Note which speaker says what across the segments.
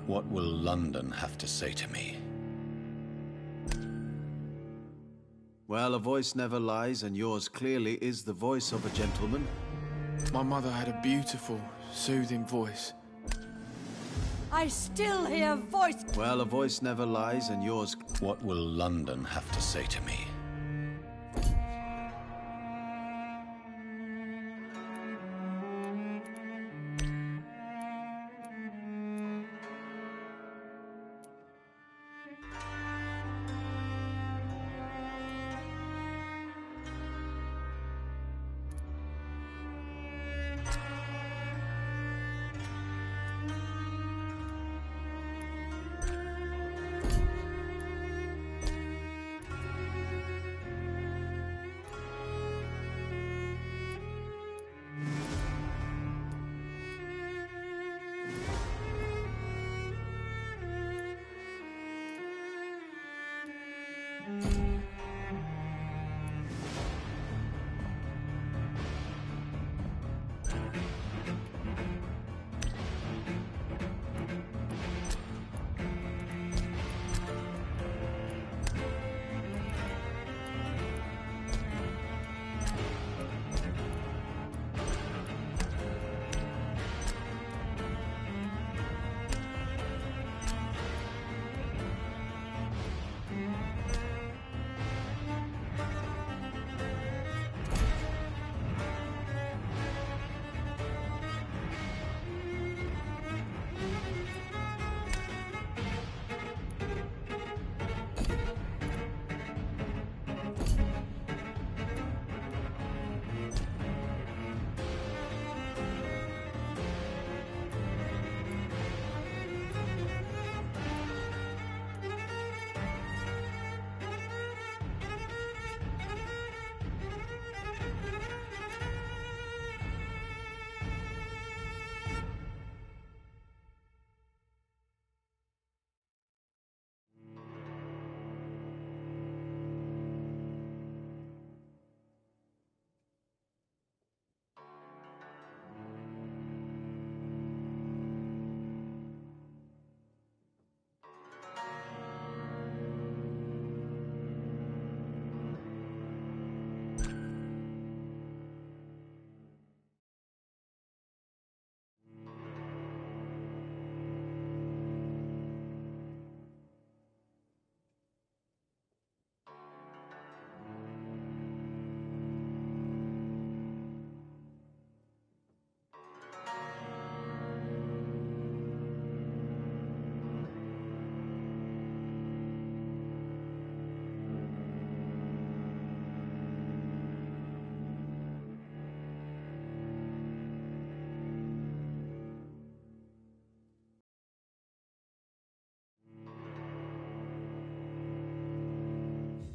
Speaker 1: What will London have to say to me?
Speaker 2: Well, a voice never lies, and yours clearly is the voice of a gentleman.
Speaker 3: My mother had a beautiful, soothing voice.
Speaker 4: I still hear voice.
Speaker 2: Well, a voice never lies, and yours...
Speaker 1: What will London have to say to me?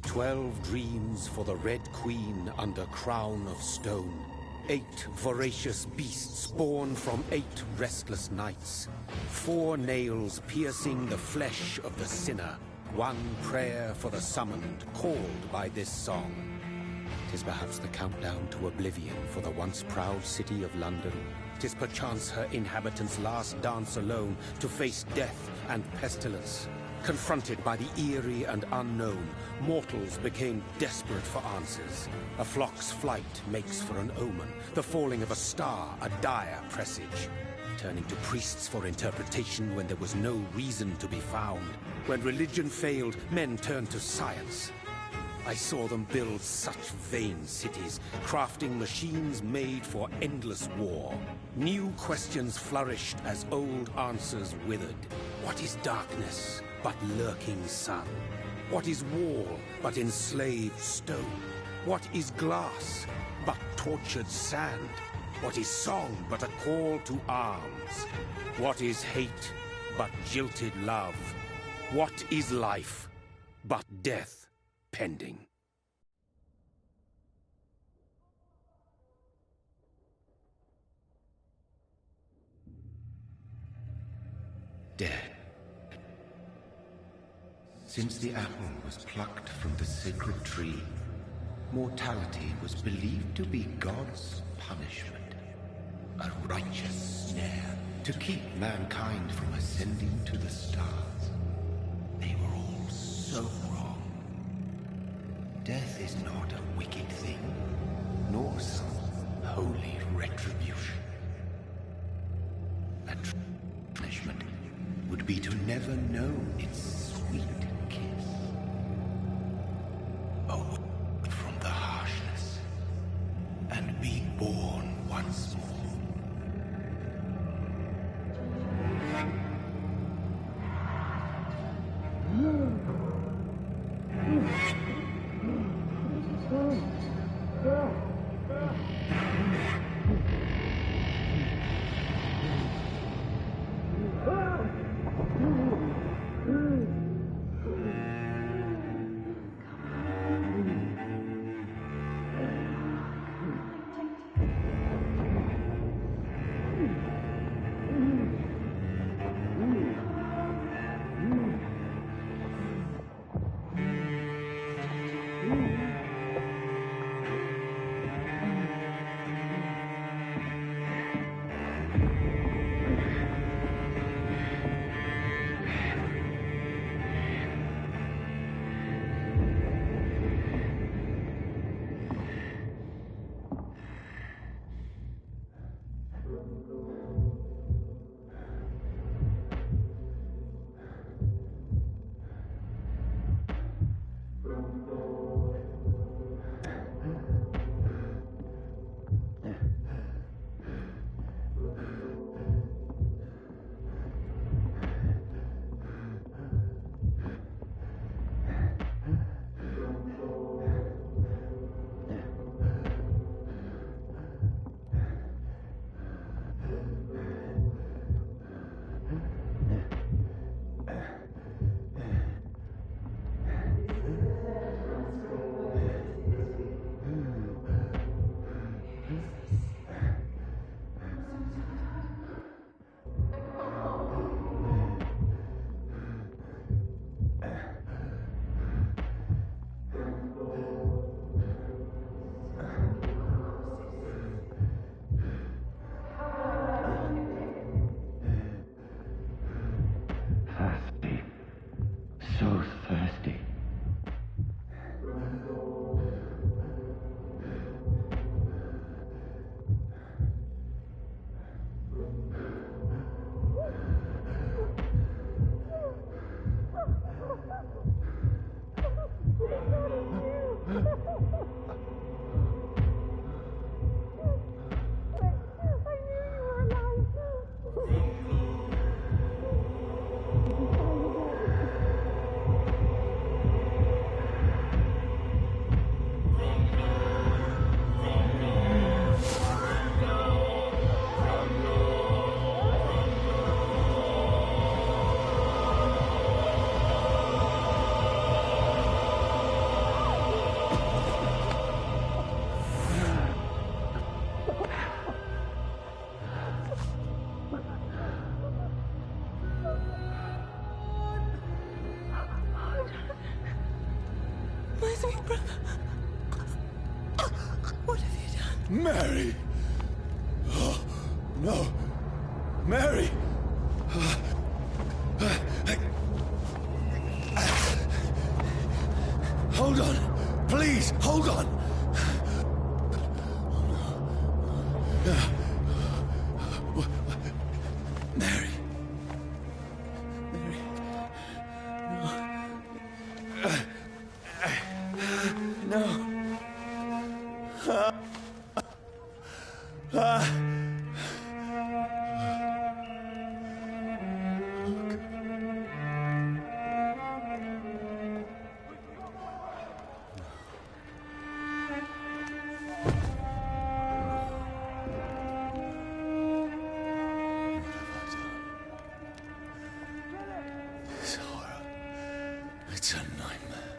Speaker 5: "12 dreams for the Red Queen under crown of stone. 8 voracious beasts born from 8 restless nights. 4 nails piercing the flesh of the sinner. 1 prayer for the summoned, called by this song. 'Tis perhaps the countdown to oblivion for the once proud city of London. 'Tis perchance her inhabitants' last dance alone to face death and pestilence. Confronted by the eerie and unknown, mortals became desperate for answers. A flock's flight makes for an omen, the falling of a star a dire presage. Turning to priests for interpretation when there was no reason to be found. When religion failed, men turned to science. I saw them build such vain cities, crafting machines made for endless war. New questions flourished as old answers withered. What is darkness but lurking sun? What is wall but enslaved stone? What is glass but tortured sand? What is song but a call to arms? What is hate but jilted love? What is life but death pending?
Speaker 6: Dead. Since the apple was plucked from the sacred tree, mortality was believed to be God's punishment, a righteous snare to keep mankind from ascending to the stars. They were all so wrong. Death is not a wicked thing, nor some holy retribution. A punishment would be to never know its sweet kiss. Away from the harshness, and be born once more.
Speaker 1: Mary! Oh, no! Mary! Hold on! Please, hold on! Mary. Mary. No. No. This horror. It's a nightmare.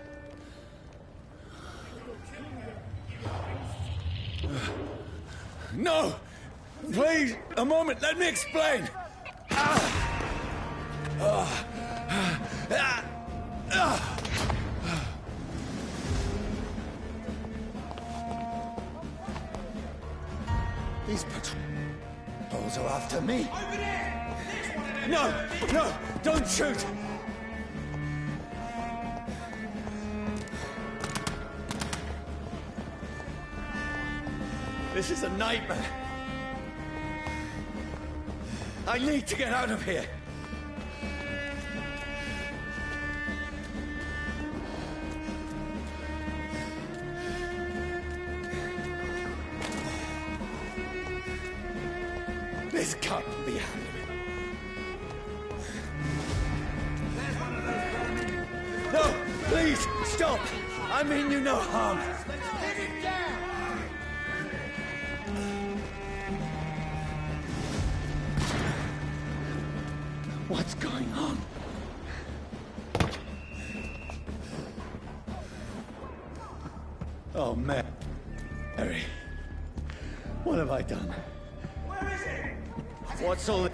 Speaker 1: No! Please, a moment, let me explain! These patrols are after me. Open it! No! No! Don't shoot! This is a nightmare. I need to get out of here. This can't be happening. No, please, stop! I mean you no harm.
Speaker 7: Get it down!
Speaker 1: What's going on? Oh, Mary. What have I done?
Speaker 7: Where is it?
Speaker 1: What's all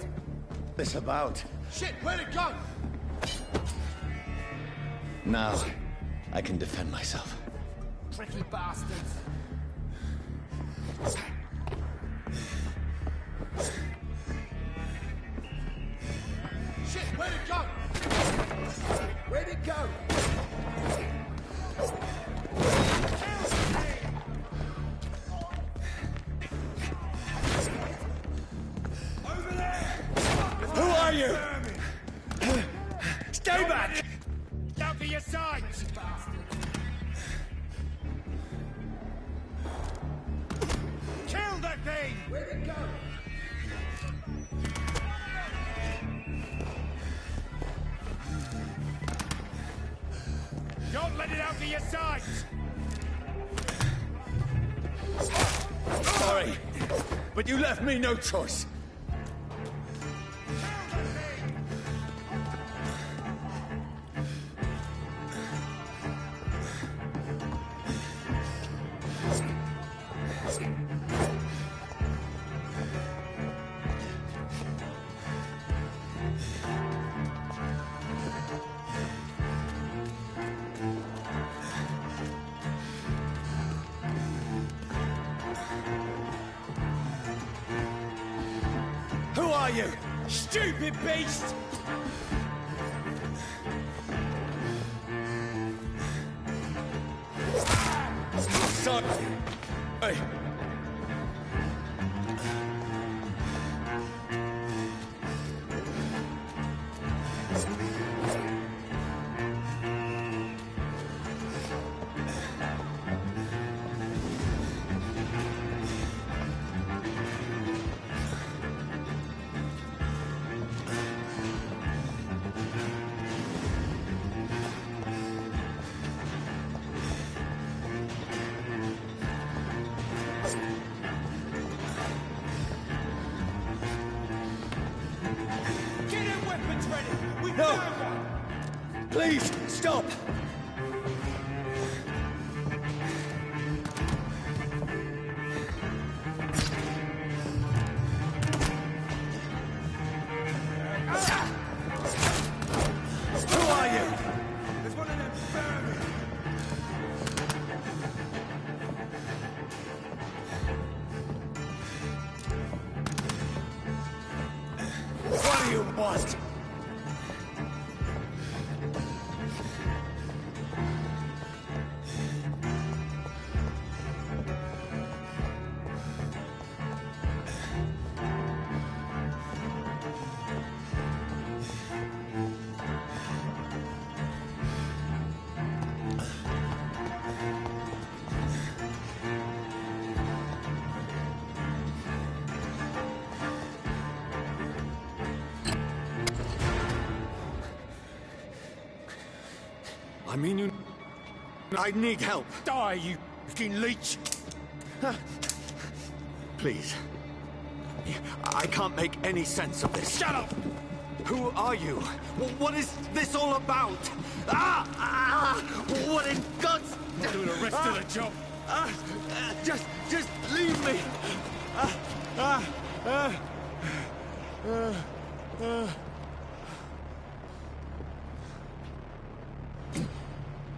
Speaker 1: this about?
Speaker 7: Shit, where'd it go?
Speaker 1: Now, I can defend myself.
Speaker 7: Tricky bastards. Shit, where'd it go? Where'd it go? Over there!
Speaker 1: Who are you? Stay back!
Speaker 7: Down for your sides! Kill that thing! Where'd it go? Don't let it out for your sides!
Speaker 1: Sorry, but you left me no choice. Who are you? Stupid beast! Sorry. Hey.
Speaker 7: Get your weapons ready! We
Speaker 1: No.
Speaker 7: found one!
Speaker 1: Please, stop! Who are you?
Speaker 7: There's one of them vermin!
Speaker 1: What do you want? I mean, I need help.
Speaker 7: Die, you fucking leech!
Speaker 1: Please. I can't make any sense of this.
Speaker 7: Shut up!
Speaker 1: Who are you? What is this all about? What in God's...
Speaker 7: Do the rest of the job!
Speaker 1: Just leave me.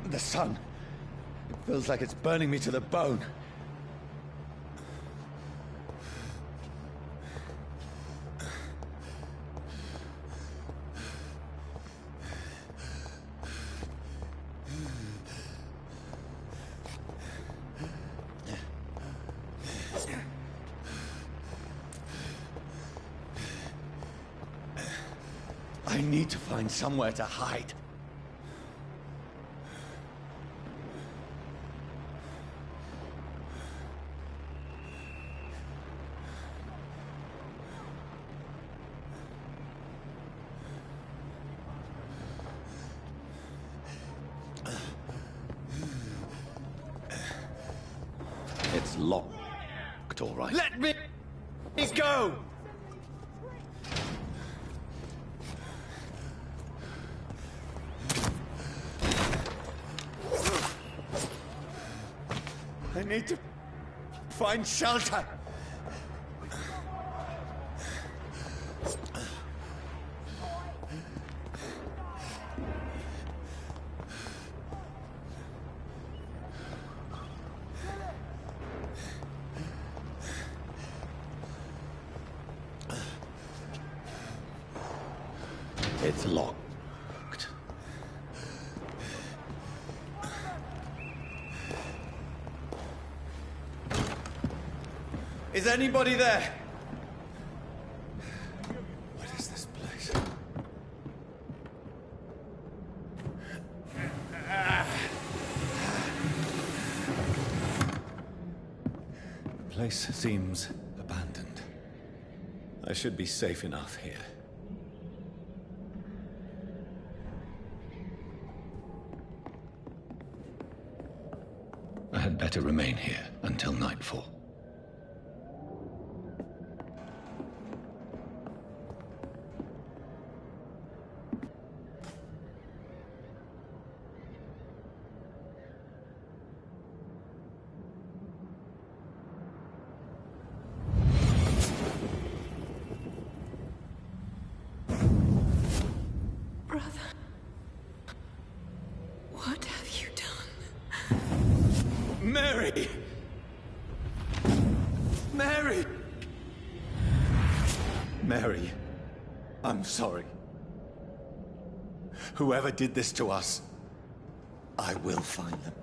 Speaker 1: The sun. It feels like it's burning me to the bone. I need to find somewhere to hide. It's locked, all right.
Speaker 7: Let me go!
Speaker 1: I need to find shelter. It's locked. Is anybody there? What is this place? The place seems abandoned. I should be safe enough here. I had better remain here until nightfall.
Speaker 8: What have you done?
Speaker 1: Mary! Mary! Mary, I'm sorry. Whoever did this to us, I will find them.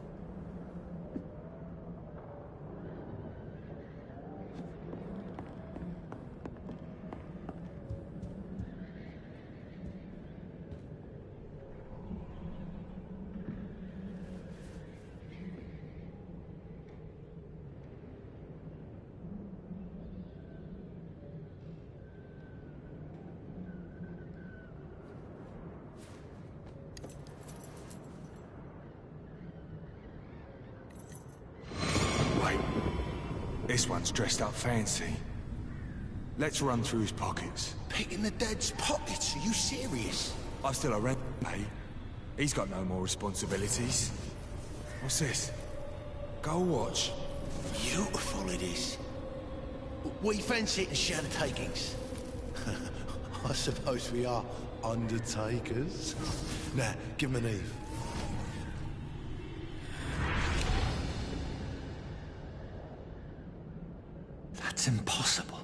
Speaker 3: This one's dressed up fancy. Let's run through his pockets.
Speaker 6: Picking the dead's pockets? Are you serious?
Speaker 3: I still a rent to pay. He's got no more responsibilities. What's this? Gold watch.
Speaker 6: Beautiful it is. We fancy it and share the takings. I suppose we are undertakers. Now, give him an Eve.
Speaker 1: That's impossible.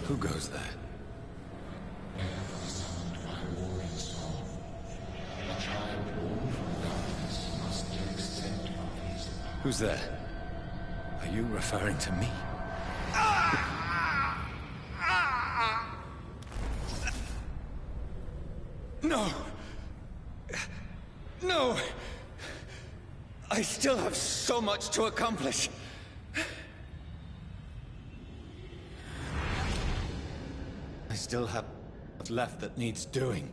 Speaker 1: Who goes there? Who's there? Are you referring to me? No! No! I still have so much to accomplish. I still have what's left that needs doing.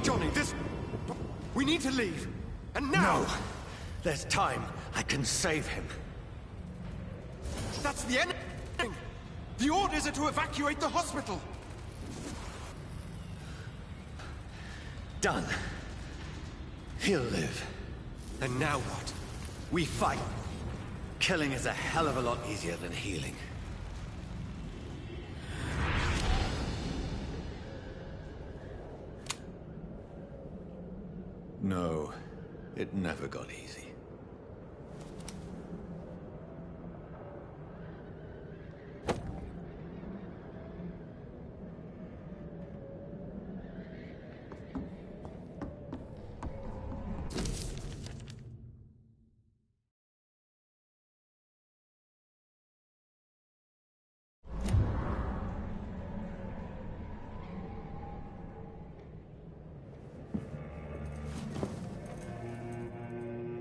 Speaker 3: Johnny, this... We need to leave. And now!
Speaker 1: No! There's time. I can save him.
Speaker 3: That's the end. The orders are to evacuate the hospital.
Speaker 1: Done. He'll live.
Speaker 3: And now what?
Speaker 1: We fight. Killing is a hell of a lot easier than healing. No, it never got easy.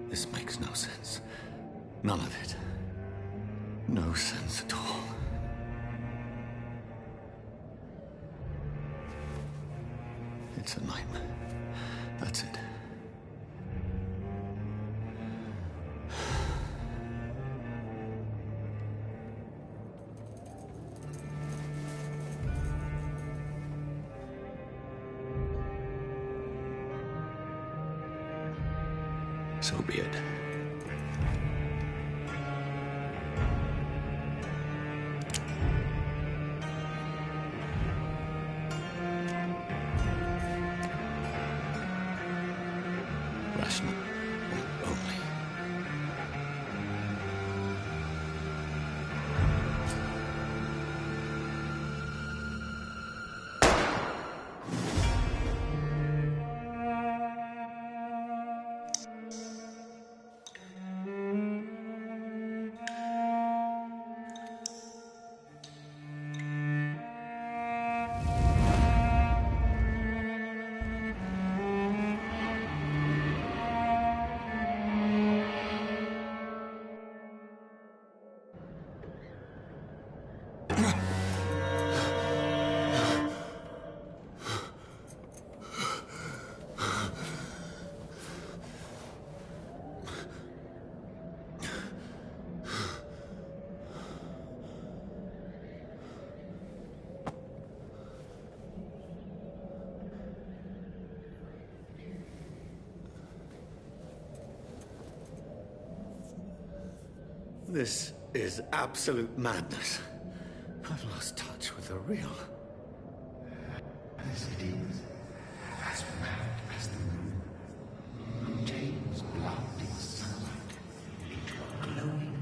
Speaker 1: This makes no sense. None of it. No sense at all. It's a nightmare. That's it. So be it. Rational only. This is absolute madness. I've lost touch with the real.
Speaker 6: As it is, as mad as the moon, contains blinding sunlight into a glowing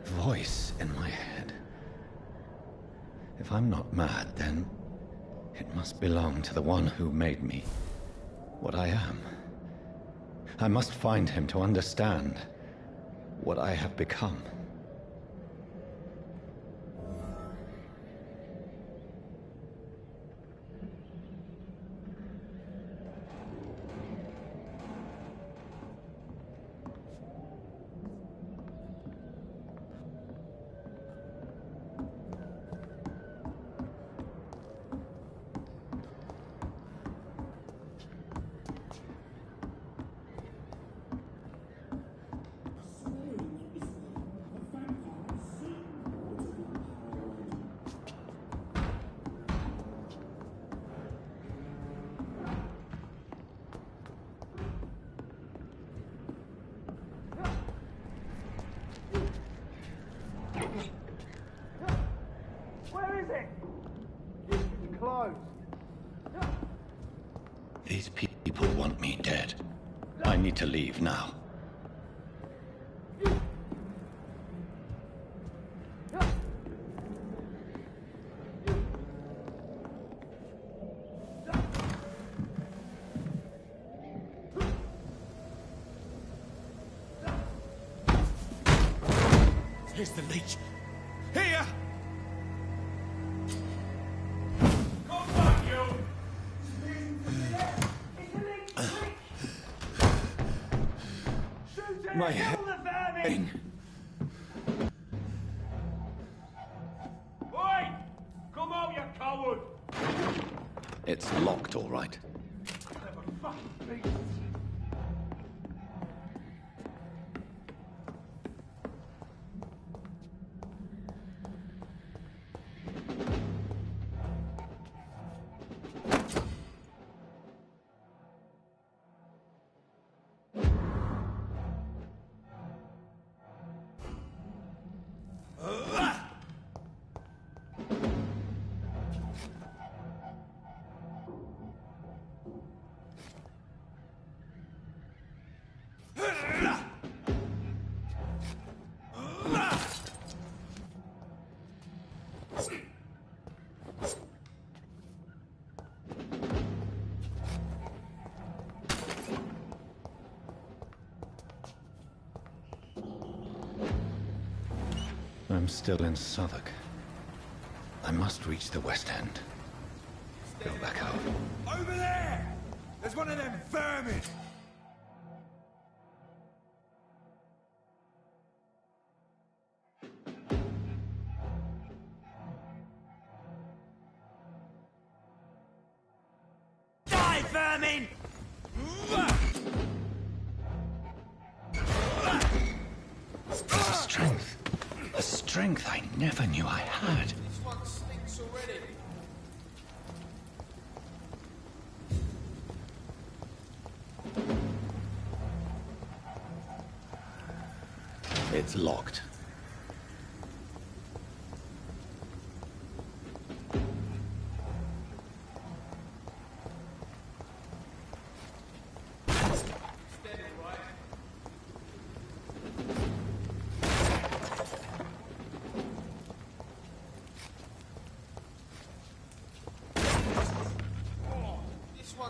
Speaker 1: voice in my head. If I'm not mad, then it must belong to the one who made me what I am. I must find him to understand what I have become. These people want me dead. I need to leave now.
Speaker 3: Here's the leech. Here!
Speaker 1: My head.
Speaker 7: Oi! Come out, you coward!
Speaker 1: It's locked, all right. I'm still in Southwark. I must reach the West End. Go back out.
Speaker 3: Over there! There's one of them vermin!
Speaker 7: Die, vermin!
Speaker 1: Strength. A strength I never knew I had.
Speaker 3: This one stinks already.
Speaker 1: It's locked.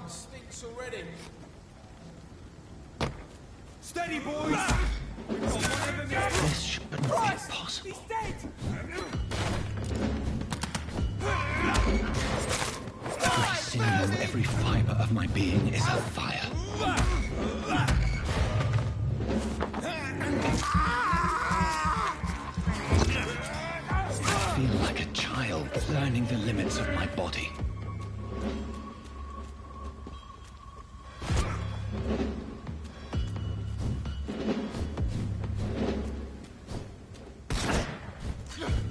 Speaker 3: Stinks already. Steady, boys! We've got one of them here.
Speaker 1: This shouldn't be possible.
Speaker 7: He's dead!
Speaker 1: Every sinew, every fiber of my being is afire. I feel like a child learning the limits of my body.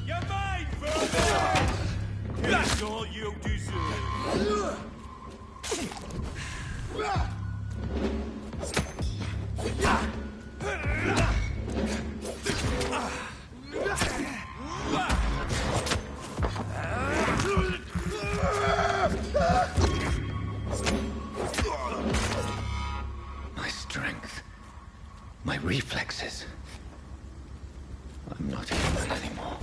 Speaker 7: You're mine, vermin! That's all you deserve.
Speaker 1: My strength. My reflexes. I'm I'm not human anymore.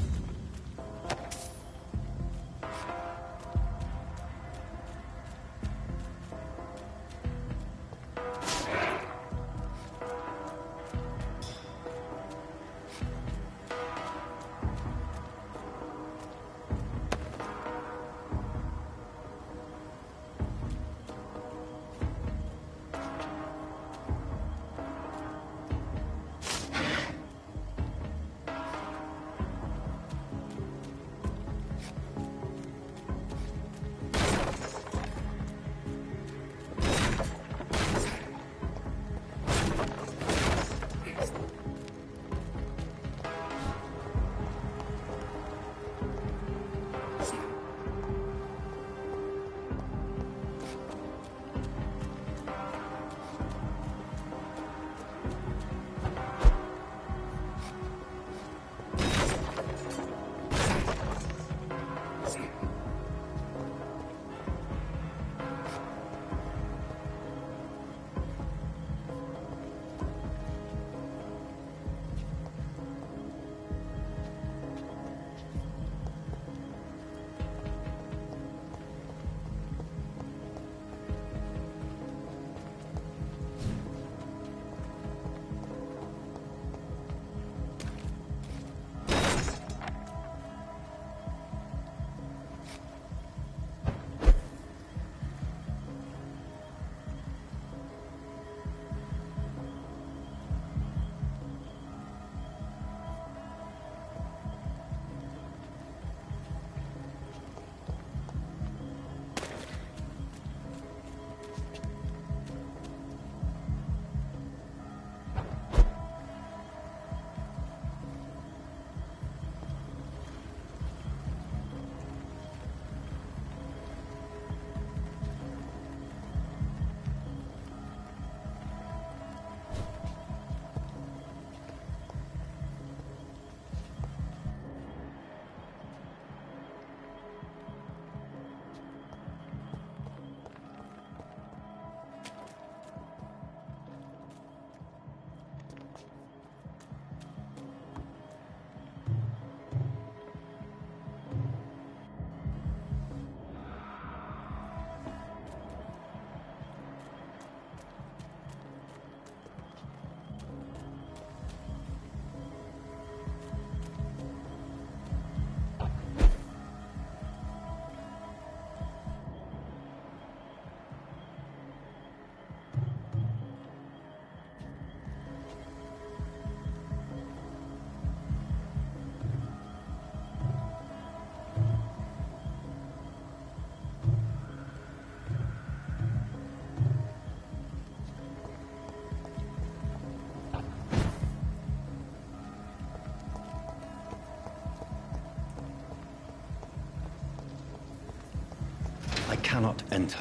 Speaker 1: I cannot enter.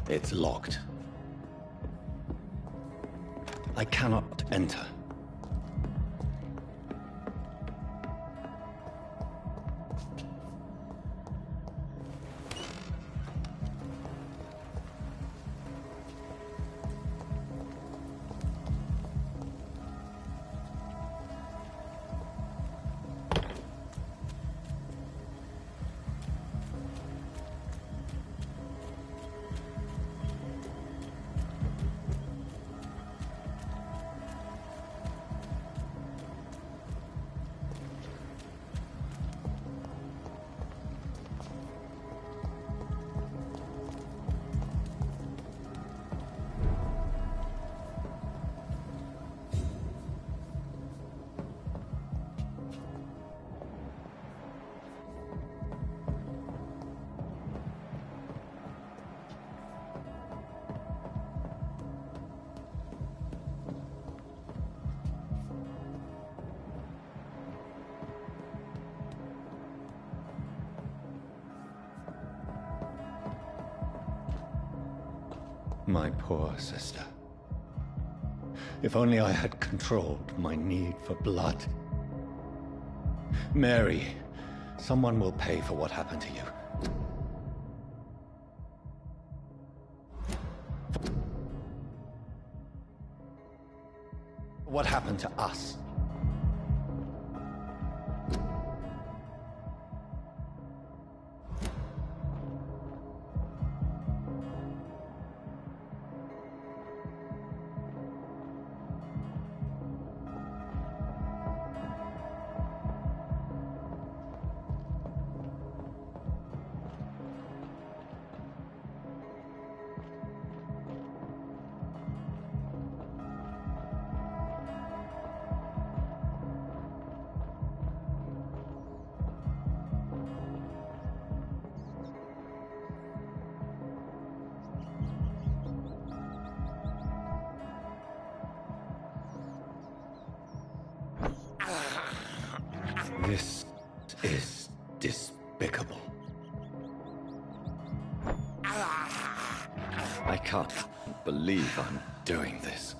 Speaker 1: It's locked. I cannot enter. My poor sister. If only I had controlled my need for blood. Mary, someone will pay for what happened to you. What happened to us? This is despicable. I can't believe I'm doing this.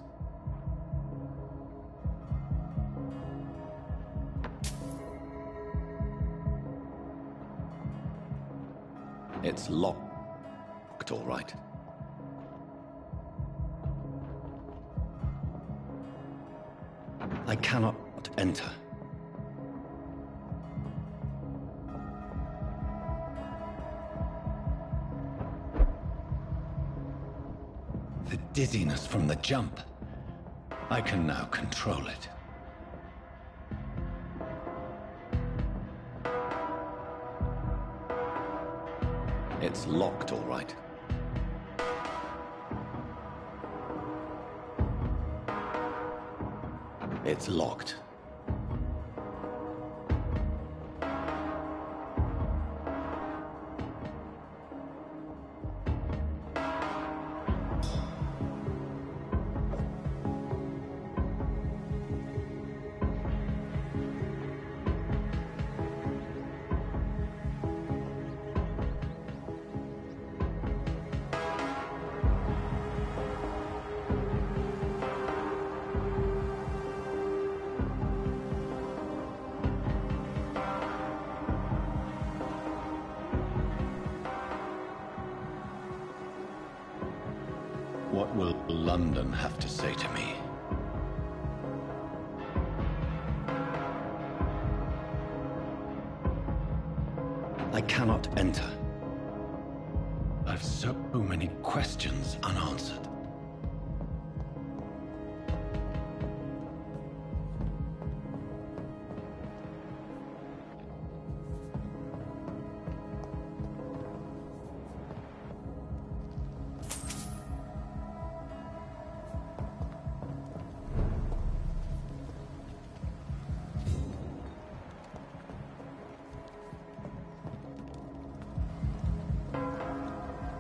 Speaker 1: It's locked, all right. I cannot enter. The dizziness from the jump. I can now control it. It's locked, all right. It's locked. What will London have to say to me? I cannot enter. I've so many questions unanswered.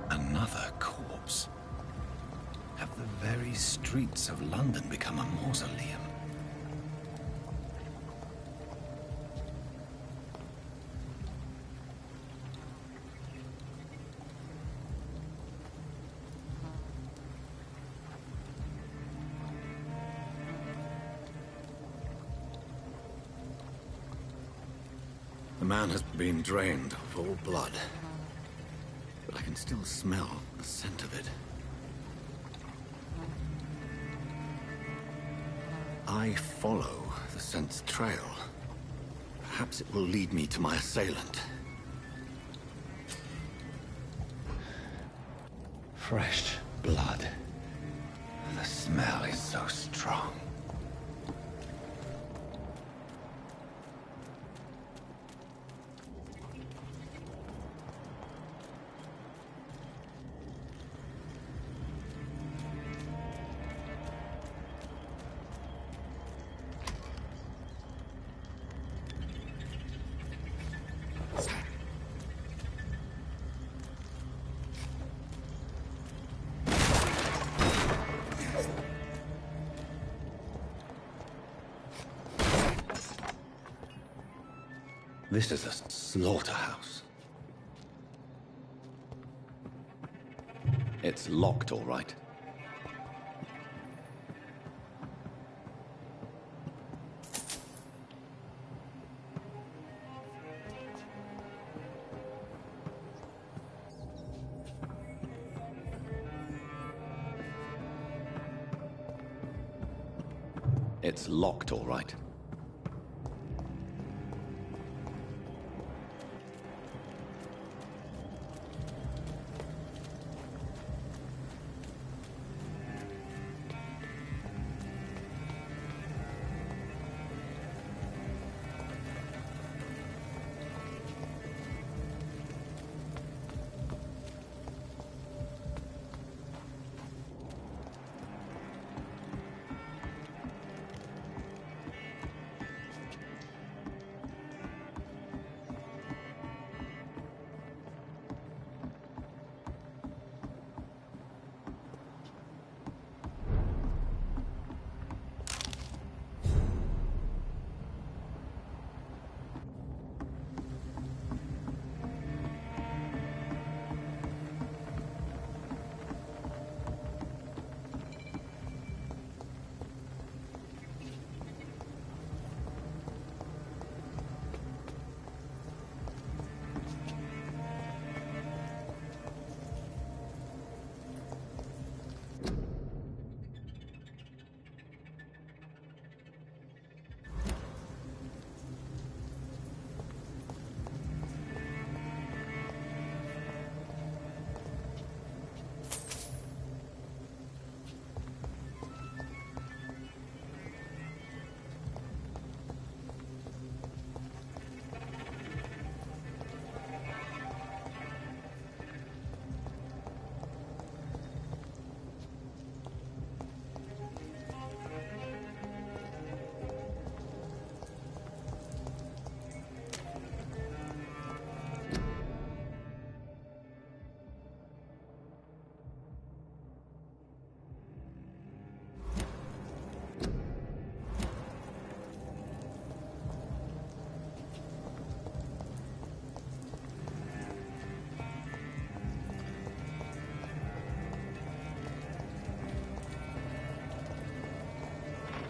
Speaker 1: Another corpse. Have the very streets of London become a mausoleum? The man has been drained of all blood. But I can still smell the scent of it. I follow the scent's trail. Perhaps it will lead me to my assailant. Fresh blood. The smell is so strong. This is a slaughterhouse. It's locked, all right. It's locked, all right.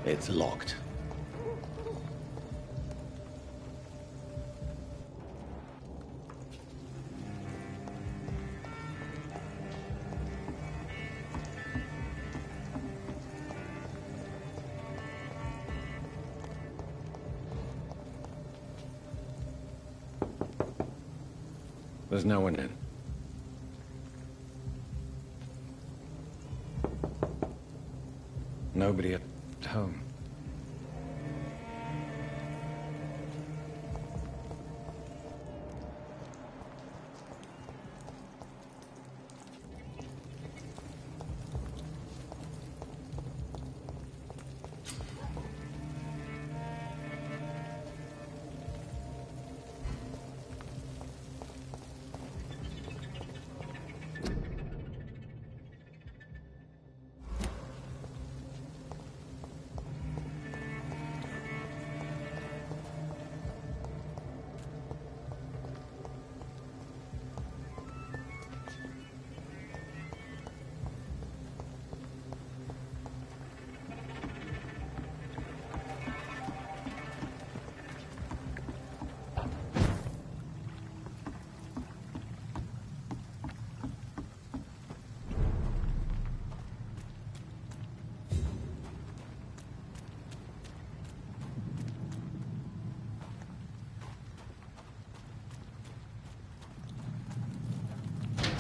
Speaker 1: It's locked. There's no one in. Nobody at home.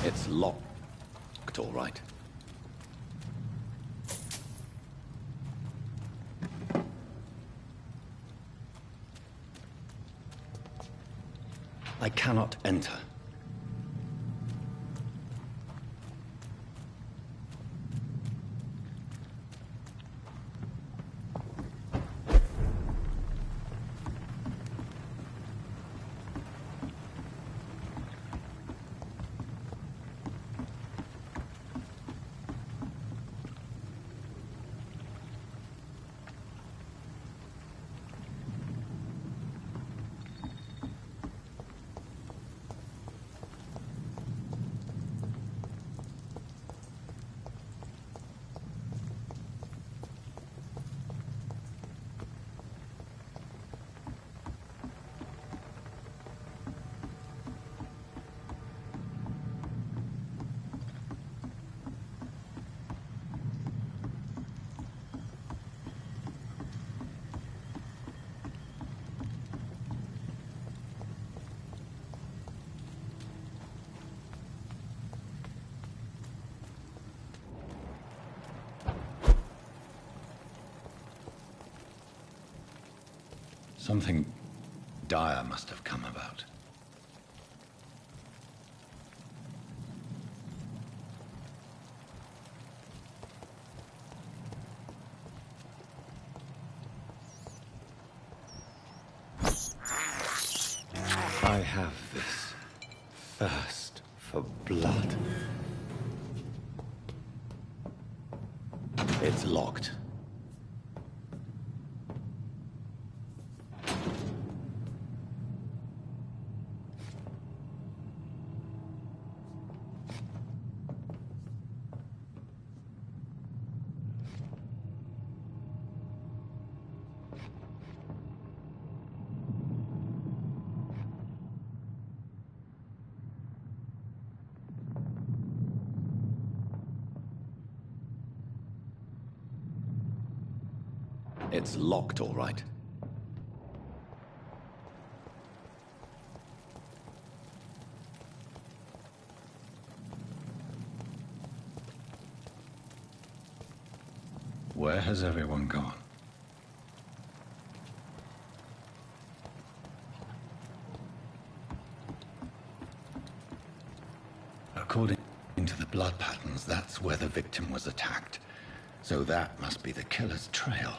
Speaker 1: It's locked, all right. I cannot enter. Something dire must have come about. I have this thirst for blood. It's locked. It's locked, all right. Where has everyone gone? According to the blood patterns, that's where the victim was attacked. So that must be the killer's trail.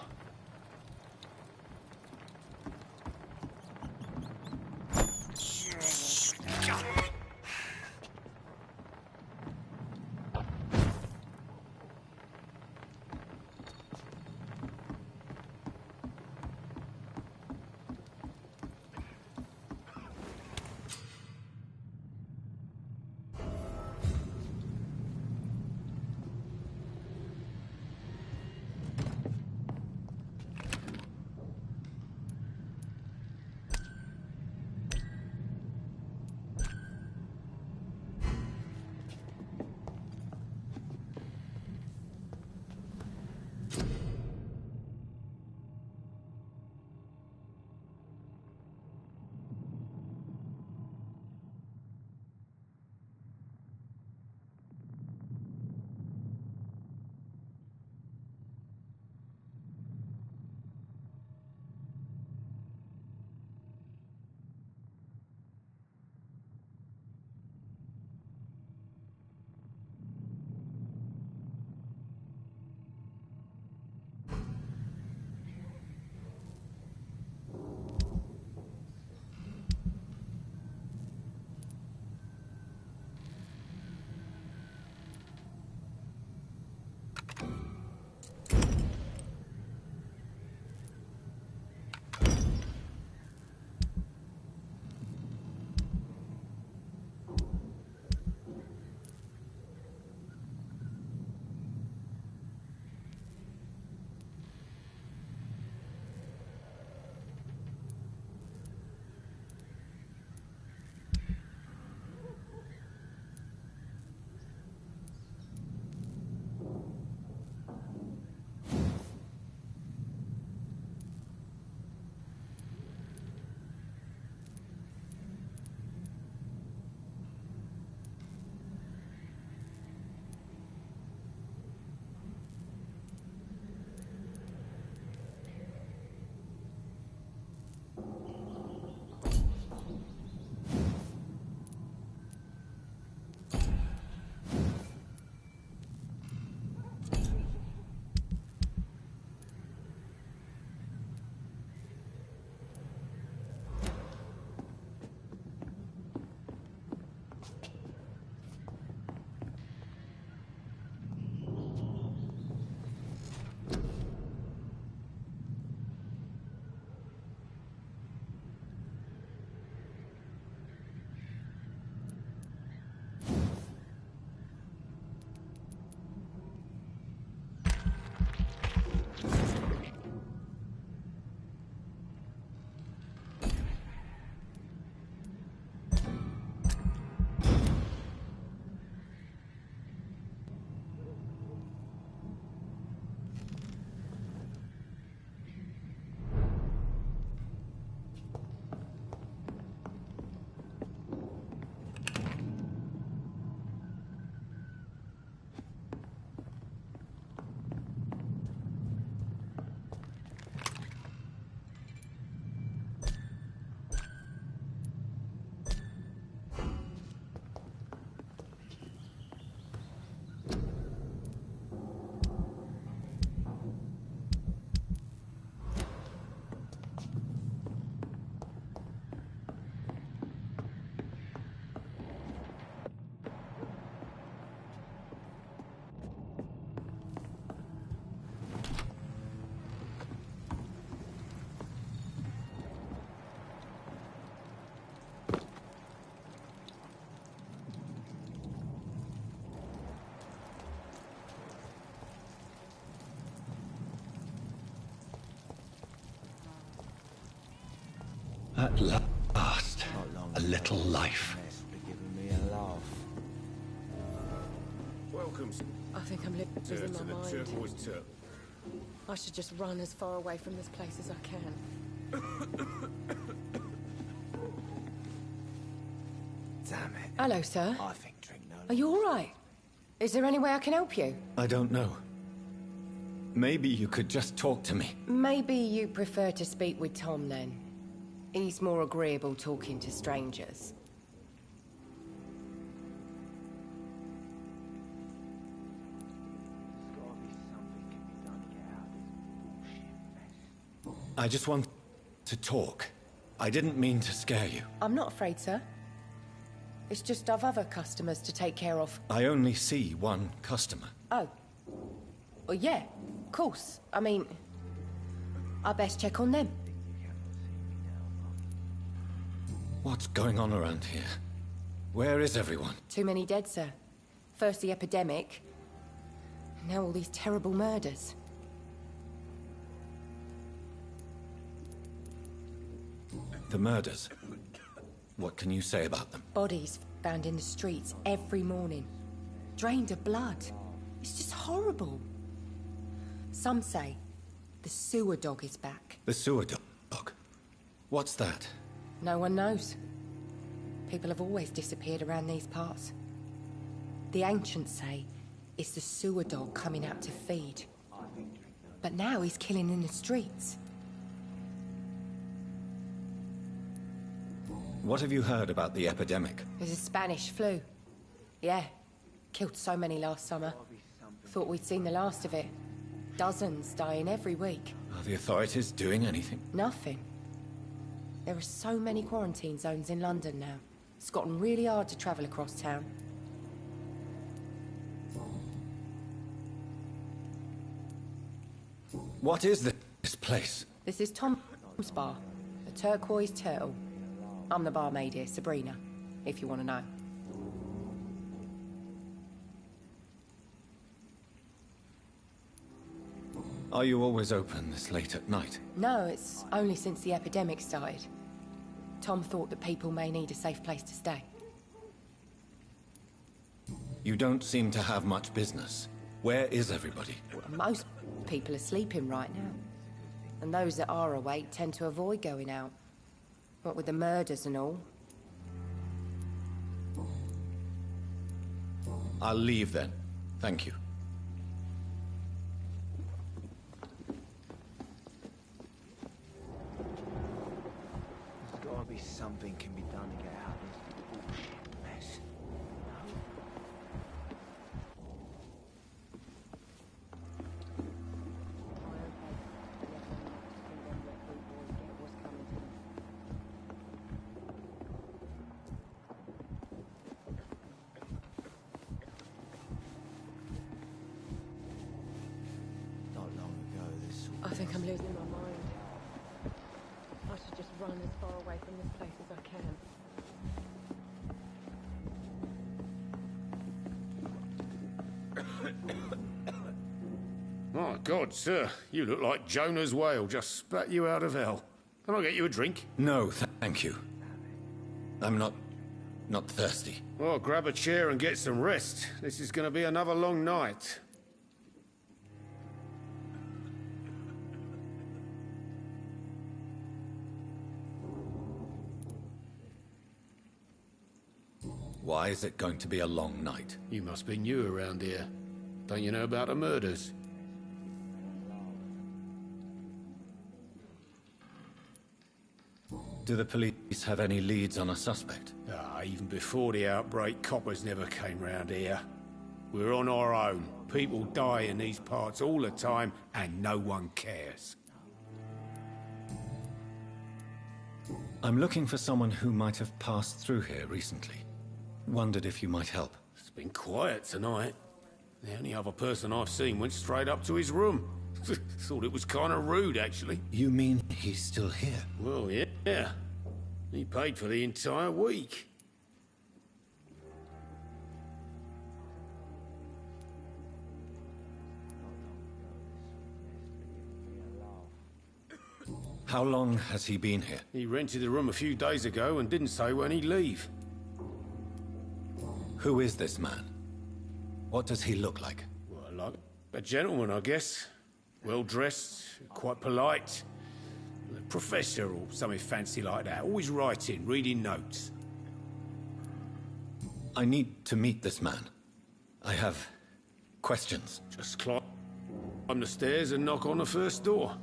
Speaker 1: At last, a little life.
Speaker 3: Welcome,
Speaker 8: I think I'm
Speaker 3: sir,
Speaker 8: losing
Speaker 3: to
Speaker 8: my
Speaker 3: the
Speaker 8: mind.
Speaker 3: Turquoise Turtle.
Speaker 8: I should just run as far away from this place as I can.
Speaker 7: Damn it.
Speaker 8: Hello, sir.
Speaker 7: I think drink no.
Speaker 8: Are you all right? Is there any way I can help you?
Speaker 1: I don't know. Maybe you could just talk to me.
Speaker 8: Maybe you prefer to speak with Tom, then. He's more agreeable talking to strangers.
Speaker 1: I just want to talk. I didn't mean to scare you.
Speaker 8: I'm not afraid, sir. It's just I've other customers to take care of.
Speaker 1: I only see one customer.
Speaker 8: Oh. Well, yeah, of course. I mean, I best check on them.
Speaker 1: What's going on around here? Where is everyone?
Speaker 8: Too many dead, sir. First the epidemic, now all these terrible murders.
Speaker 1: The murders. What can you say about them?
Speaker 8: Bodies found in the streets every morning. Drained of blood. It's just horrible. Some say the sewer dog is back.
Speaker 1: The sewer dog. What's that?
Speaker 8: No one knows. People have always disappeared around these parts. The ancients say it's the sewer dog coming out to feed. But now he's killing in the streets.
Speaker 1: What have you heard about the epidemic?
Speaker 8: There's a Spanish flu. Yeah. Killed so many last summer. Thought we'd seen the last of it. Dozens dying every week.
Speaker 1: Are the authorities doing anything?
Speaker 8: Nothing. There are so many quarantine zones in London now. It's gotten really hard to travel across town.
Speaker 1: What is this place?
Speaker 8: This is Tom's bar, the Turquoise Turtle. I'm the barmaid here, Sabrina, if you want to know.
Speaker 1: Are you always open this late at night?
Speaker 8: No, it's only since the epidemic started. Tom thought that people may need a safe place to stay.
Speaker 1: You don't seem to have much business. Where is everybody?
Speaker 8: Most people are sleeping right now. And those that are awake tend to avoid going out. What with the murders and all.
Speaker 1: I'll leave then. Thank you.
Speaker 7: There's gotta be something can be done to get out of this bullshit mess. Not long ago, this sort
Speaker 8: I think I'm losing my mind. I should just run as far away from this place as I can.
Speaker 3: My God, sir, you look like Jonah's whale just spat you out of hell. Can I get you a drink?
Speaker 1: No, thank you. I'm not thirsty.
Speaker 3: Well, grab a chair and get some rest. This is going to be another long night.
Speaker 1: Why is it going to be a long night?
Speaker 3: You must be new around here. Don't you know about the murders?
Speaker 1: Do the police have any leads on a suspect?
Speaker 3: Even before the outbreak, coppers never came round here. We're on our own. People die in these parts all the time, and no one cares.
Speaker 1: I'm looking for someone who might have passed through here recently. Wondered if you might help.
Speaker 3: It's been quiet tonight. The only other person I've seen went straight up to his room. Thought it was kind of rude, actually.
Speaker 1: You mean he's still here?
Speaker 3: Well, yeah. He paid for the entire week.
Speaker 1: How long has he been here?
Speaker 3: He rented the room a few days ago and didn't say when he'd leave.
Speaker 1: Who is this man? What does he look like?
Speaker 3: Well, like a gentleman, I guess. Well-dressed, quite polite. A professor or something fancy like that. Always writing, reading notes.
Speaker 1: I need to meet this man. I have questions.
Speaker 3: Just climb the stairs and knock on the first door.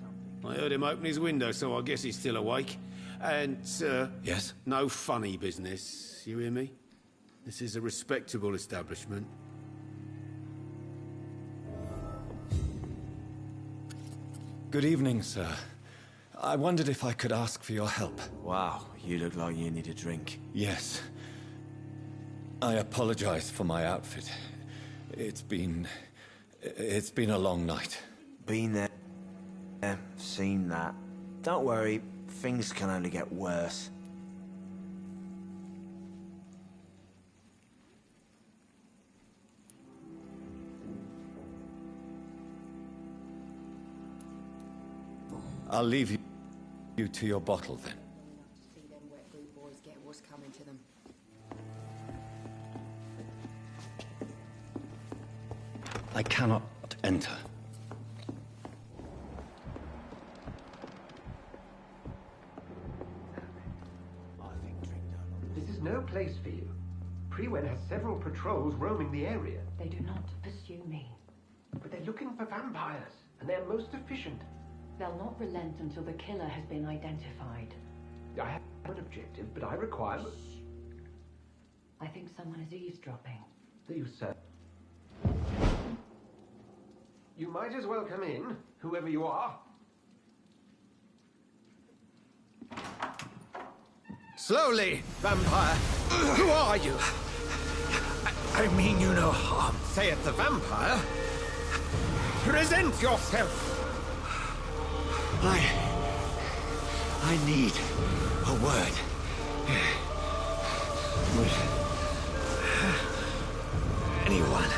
Speaker 3: I heard him open his window, so I guess he's still awake. And,
Speaker 1: Yes?
Speaker 3: no funny business, you hear me? This is a respectable establishment.
Speaker 1: Good evening, sir. I wondered if I could ask for your help.
Speaker 7: Wow, you look like you need a drink.
Speaker 1: Yes. I apologize for my outfit. It's been a long night.
Speaker 7: Been there, seen that. Don't worry, things can only get worse.
Speaker 1: I'll leave you to your bottle then.
Speaker 8: See them wet boot boys get what's coming to them.
Speaker 1: I cannot enter.
Speaker 6: This is no place for you. Prewen has several patrols roaming the area.
Speaker 9: They do not pursue me.
Speaker 6: But they're looking for vampires, and they're most efficient.
Speaker 9: They'll not relent until the killer has been identified.
Speaker 6: I have an objective, but I require...
Speaker 9: I think someone is eavesdropping.
Speaker 6: Do you, sir? You might as well come in, whoever you are.
Speaker 10: Slowly, vampire. Who are you? I mean you no harm, saith the vampire. Present yourself.
Speaker 1: I need a word. With anyone.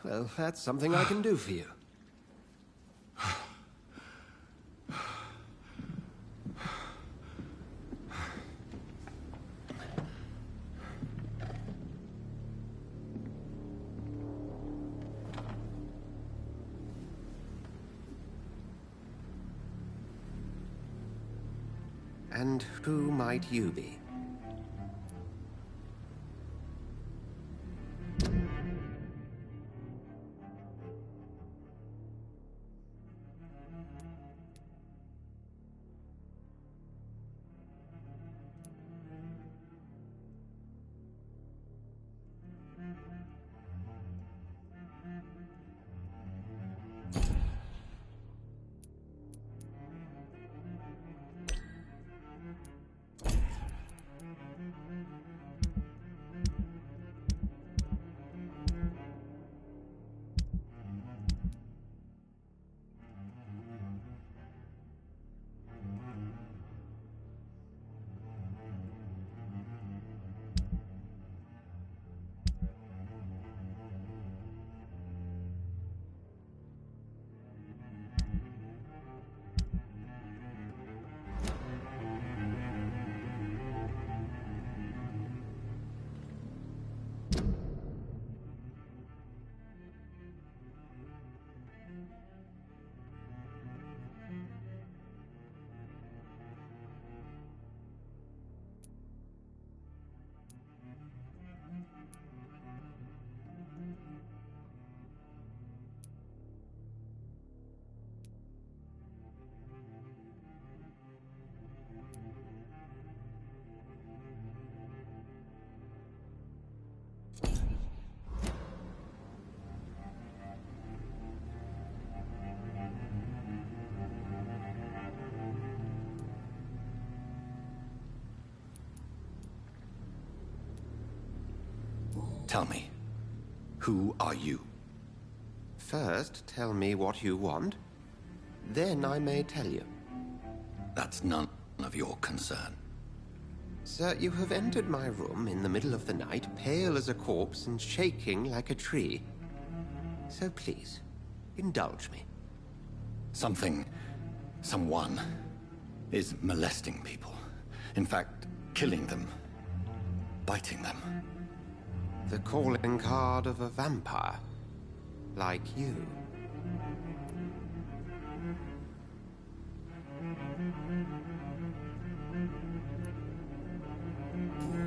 Speaker 10: Well, that's something I can do for you. And who might you be?
Speaker 1: Tell me, who are you?
Speaker 10: First, tell me what you want. Then I may tell you.
Speaker 1: That's none of your concern.
Speaker 10: Sir, you have entered my room in the middle of the night, pale as a corpse and shaking like a tree. So please, indulge me.
Speaker 1: Someone is molesting people. In fact, killing them. Biting them.
Speaker 10: The calling card of a vampire. Like you.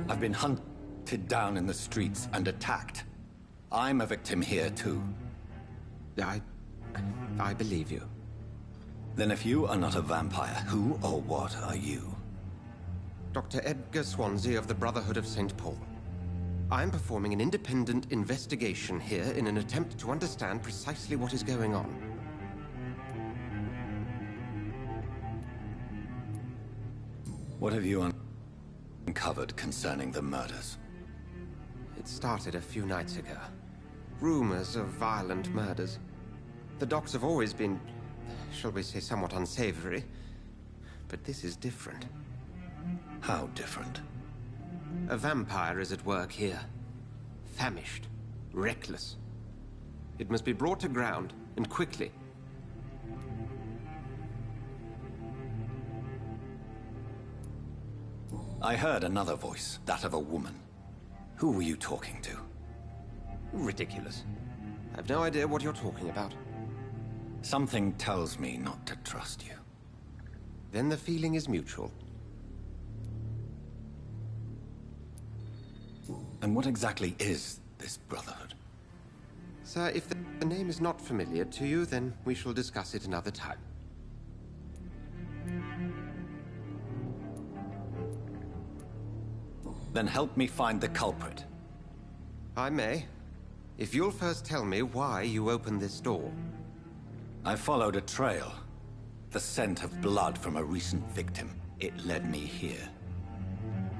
Speaker 1: I've been hunted down in the streets and attacked. I'm a victim here, too.
Speaker 10: I believe you.
Speaker 1: Then if you are not a vampire, who or what are you?
Speaker 10: Dr. Edgar Swansea of the Brotherhood of St. Paul. I'm performing an independent investigation here in an attempt to understand precisely what is going on.
Speaker 1: What have you uncovered concerning the murders?
Speaker 10: It started a few nights ago. Rumors of violent murders. The docks have always been, shall we say, somewhat unsavory. But this is different.
Speaker 1: How different?
Speaker 10: A vampire is at work here. Famished. Reckless. It must be brought to ground, and quickly.
Speaker 1: I heard another voice, that of a woman. Who were you talking to?
Speaker 10: Ridiculous. I've no idea what you're talking about.
Speaker 1: Something tells me not to trust you.
Speaker 10: Then the feeling is mutual.
Speaker 1: And what exactly is this Brotherhood?
Speaker 10: Sir, if the name is not familiar to you, then we shall discuss it another time.
Speaker 1: Then help me find the culprit.
Speaker 10: I may. If you'll first tell me why you opened this door.
Speaker 1: I followed a trail. The scent of blood from a recent victim. It led me here.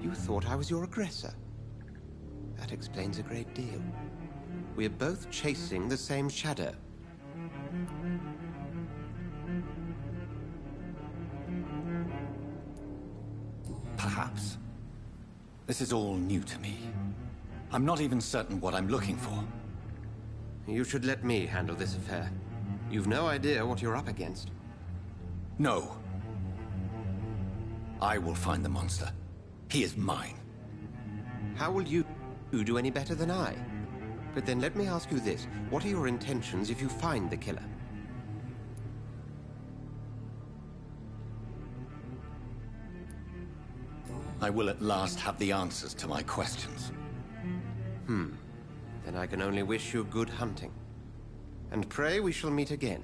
Speaker 10: You thought I was your aggressor. That explains a great deal. We're both chasing the same shadow.
Speaker 1: Perhaps. This is all new to me. I'm not even certain what I'm looking for.
Speaker 10: You should let me handle this affair. You've no idea what you're up against.
Speaker 1: No. I will find the monster. He is mine.
Speaker 10: How will you do any better than I? But then let me ask you this. What are your intentions if you find the killer?
Speaker 1: I will at last have the answers to my questions.
Speaker 10: Then I can only wish you good hunting. And pray we shall meet again.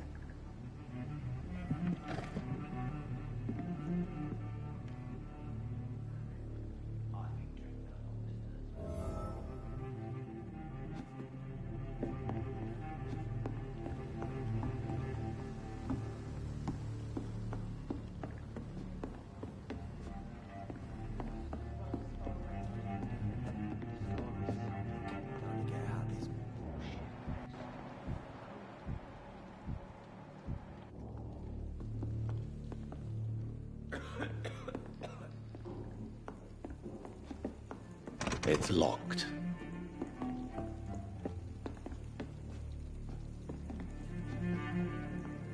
Speaker 1: It's locked.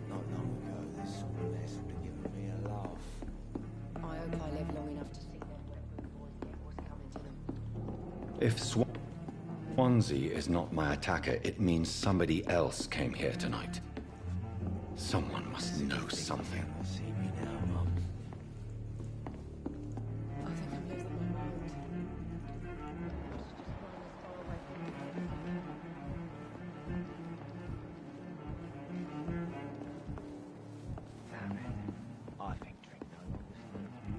Speaker 7: Not long ago, this sort of mess would have given me a laugh.
Speaker 8: I hope I live long enough to see them wet boys get what's coming to them.
Speaker 1: If Swansea is not my attacker, it means somebody else came here tonight. Someone must know something.
Speaker 7: See me now, Mum.
Speaker 8: I think I'm losing my mind.
Speaker 7: Damn it. I think drink no longer serves me.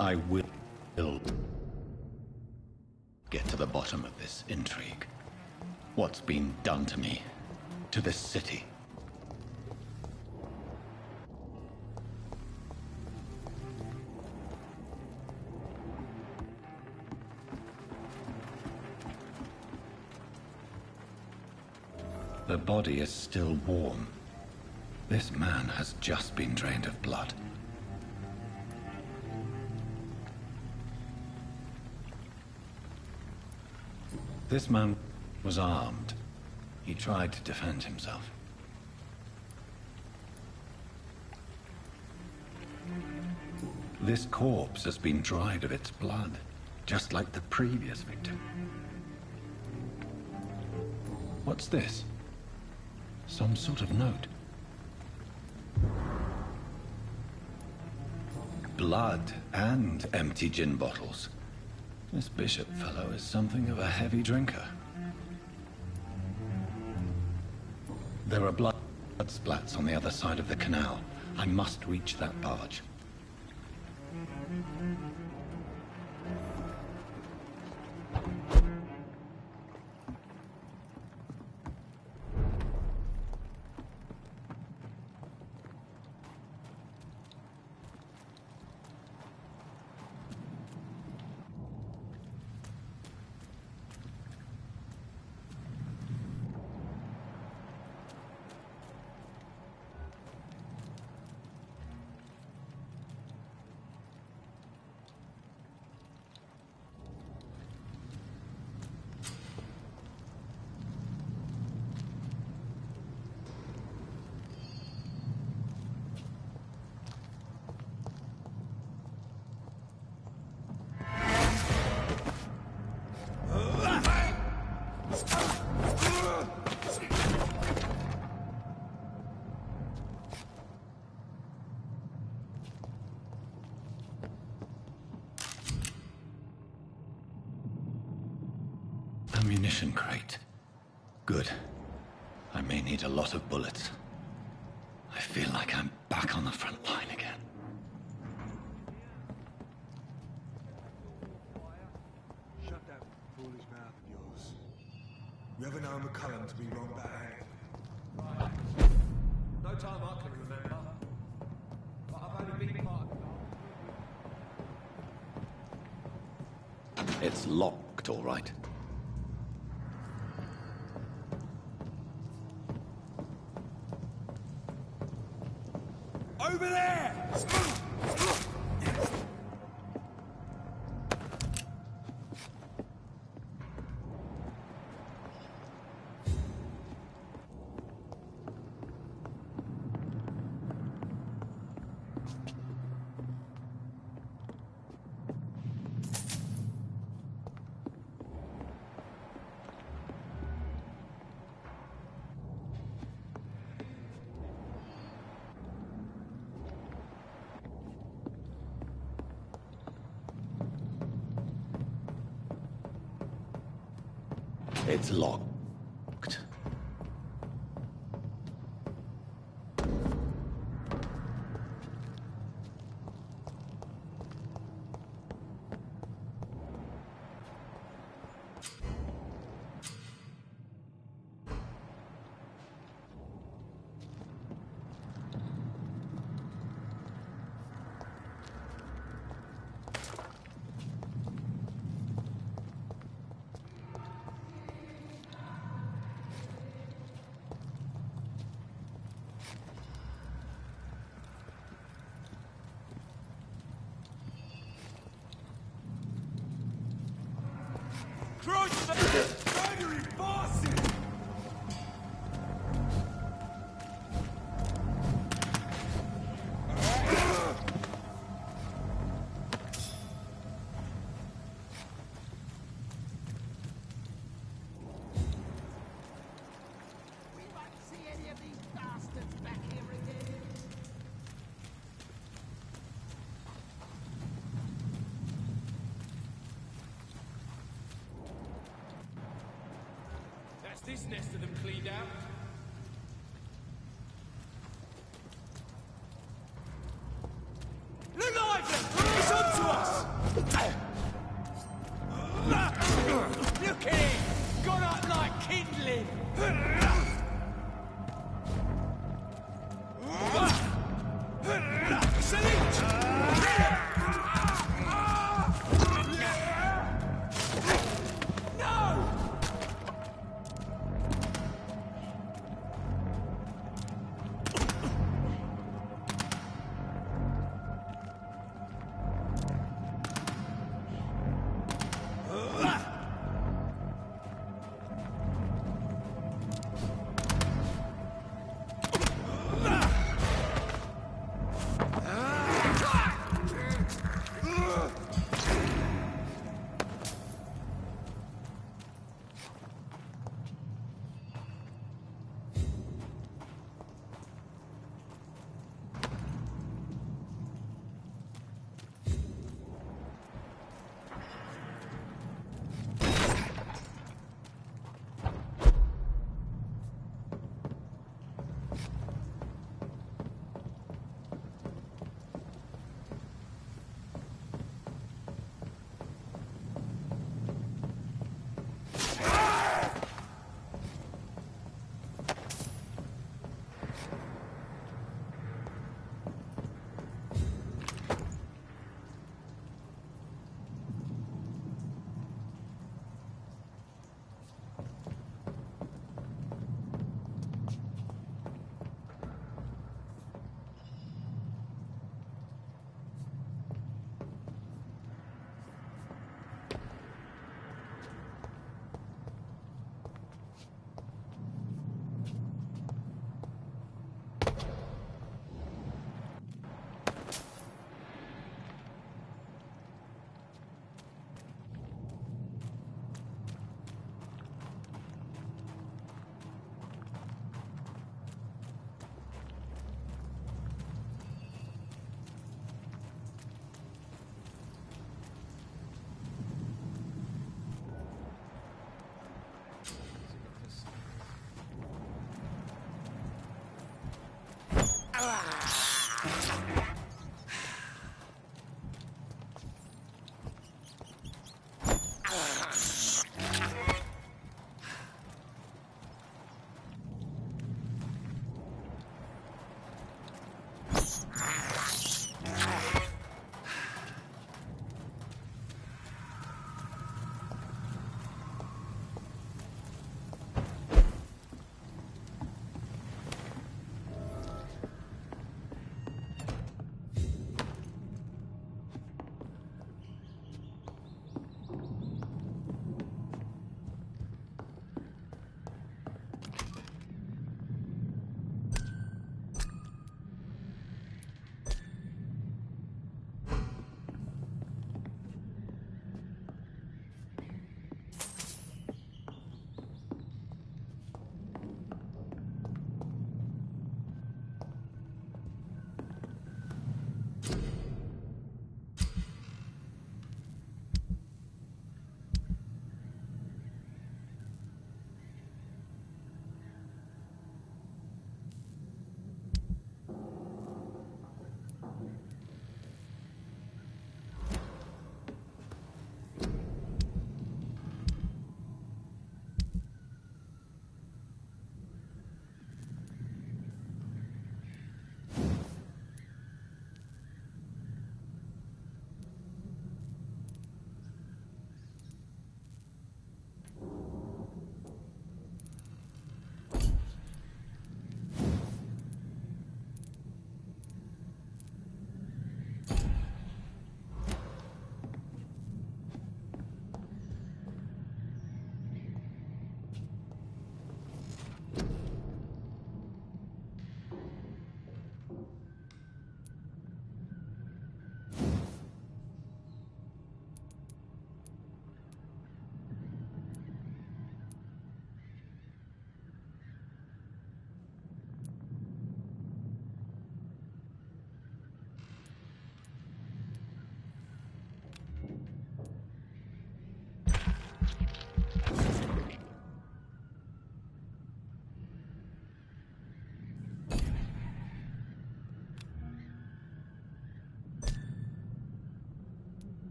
Speaker 1: I will get to the bottom of this intrigue. What's been done to me, to this city. The body is still warm. This man has just been drained of blood. This man was armed. He tried to defend himself. This corpse has been dried of its blood, just like the previous victim. What's this? Some sort of note. Blood and empty gin bottles. This bishop fellow is something of a heavy drinker. There are blood splats on the other side of the canal. I must reach that barge. Ammunition crate. Good. I may need a lot of bullets. I feel like I'm back on the front line again.
Speaker 11: Shut that foolish mouth of yours. You ever know McCullum to be wrong back?
Speaker 12: No time I can remember. But I've only been part of it.
Speaker 1: It's locked, all right.
Speaker 12: Over there!
Speaker 1: It's locked. This nest of them cleaned out. Look lively! It's on to us!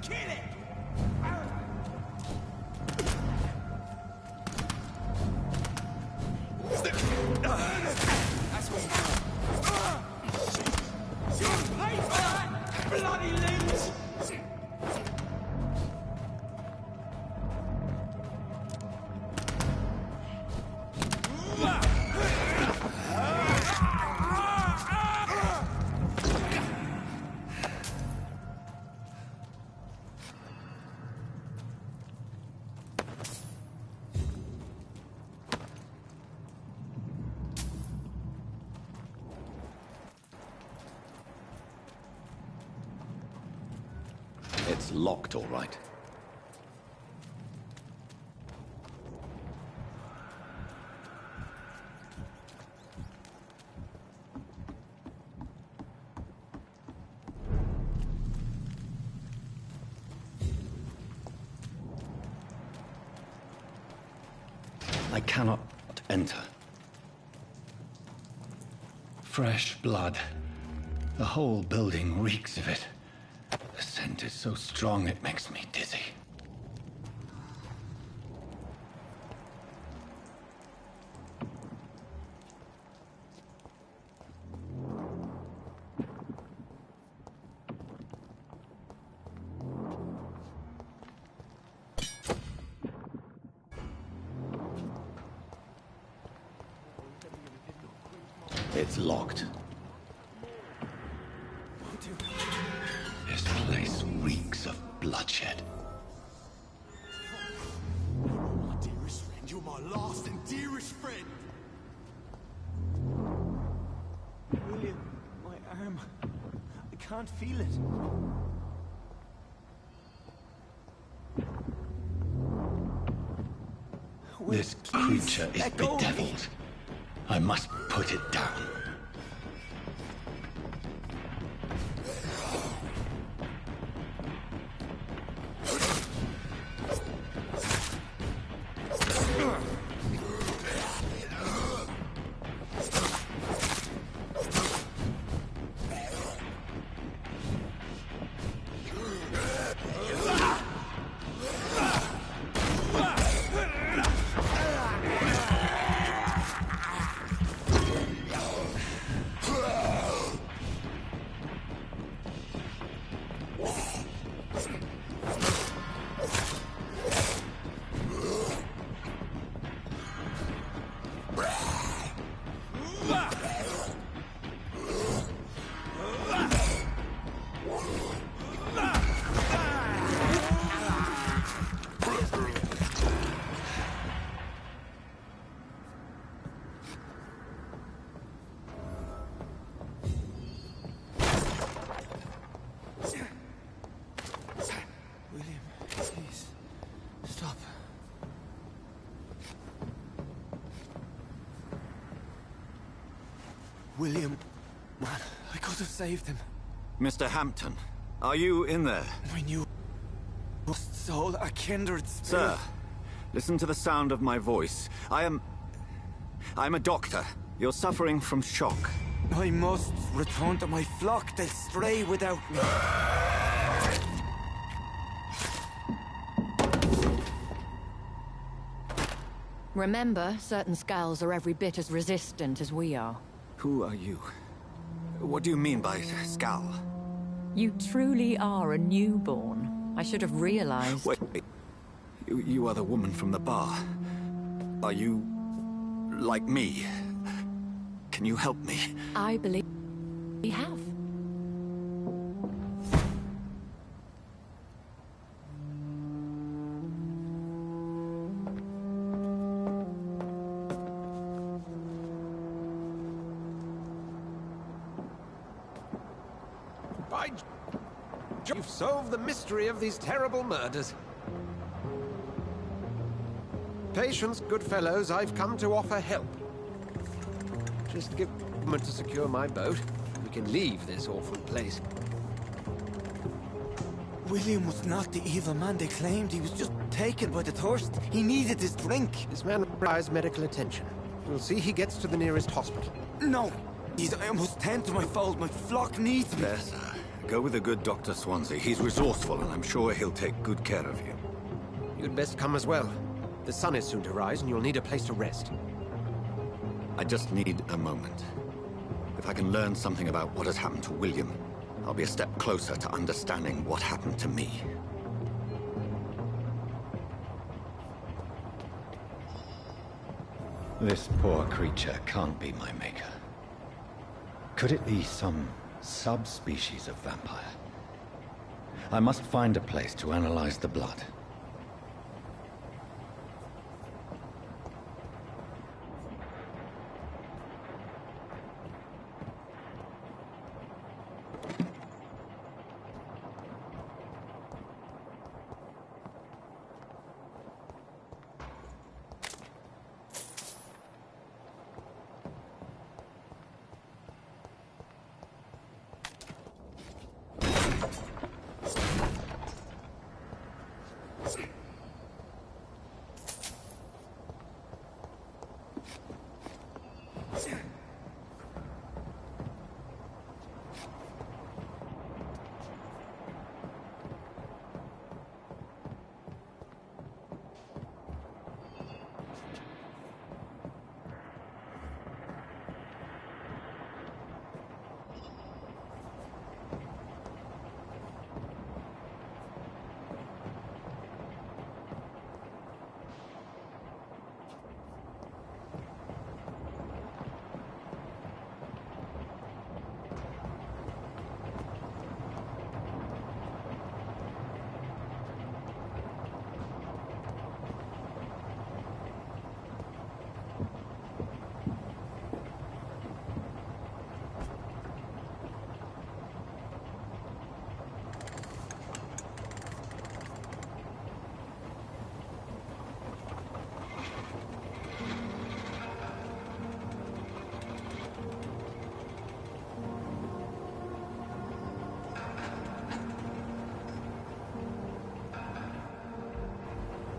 Speaker 12: Kill it! That's what you pay for that, bloody limbs!
Speaker 1: It's locked, all right. I cannot enter. Fresh blood. The whole building reeks of it. The scent is so strong it makes me dizzy. It's locked. This place reeks of bloodshed.
Speaker 12: My dearest friend, you're my last and dearest friend. William, my arm. I can't feel it.
Speaker 1: This creature is bedeviled. I must put it down.
Speaker 7: William, man, I could have saved him.
Speaker 1: Mr. Hampton, are you in there?
Speaker 7: My new lost soul, a kindred spirit.
Speaker 1: Sir, listen to the sound of my voice. I'm a doctor. You're suffering from shock.
Speaker 7: I must return to my flock. They'll stray without me.
Speaker 13: Remember, certain skulls are every bit as resistant as we are.
Speaker 1: Who are you? What do you mean by skull?
Speaker 13: You truly are a newborn. I should have realized.
Speaker 1: Wait. You are the woman from the bar. Are you like me? Can you help me?
Speaker 13: I believe we have.
Speaker 10: You've solved the mystery of these terrible murders. Patience, good fellows, I've come to offer help. Just give a moment to secure my boat. We can leave this awful place.
Speaker 7: William was not the evil man they claimed. He was just taken by the thirst. He needed his drink.
Speaker 10: This man requires medical attention. We'll see he gets to the nearest hospital.
Speaker 7: No! I must tend to my fold. My flock needs me.
Speaker 1: Yes, Go with the good Dr. Swansea. He's resourceful, and I'm sure he'll take good care of you.
Speaker 10: You'd best come as well. The sun is soon to rise, and you'll need a place to rest.
Speaker 1: I just need a moment. If I can learn something about what has happened to William, I'll be a step closer to understanding what happened to me. This poor creature can't be my maker. Could it be some subspecies of vampire? I must find a place to analyze the blood.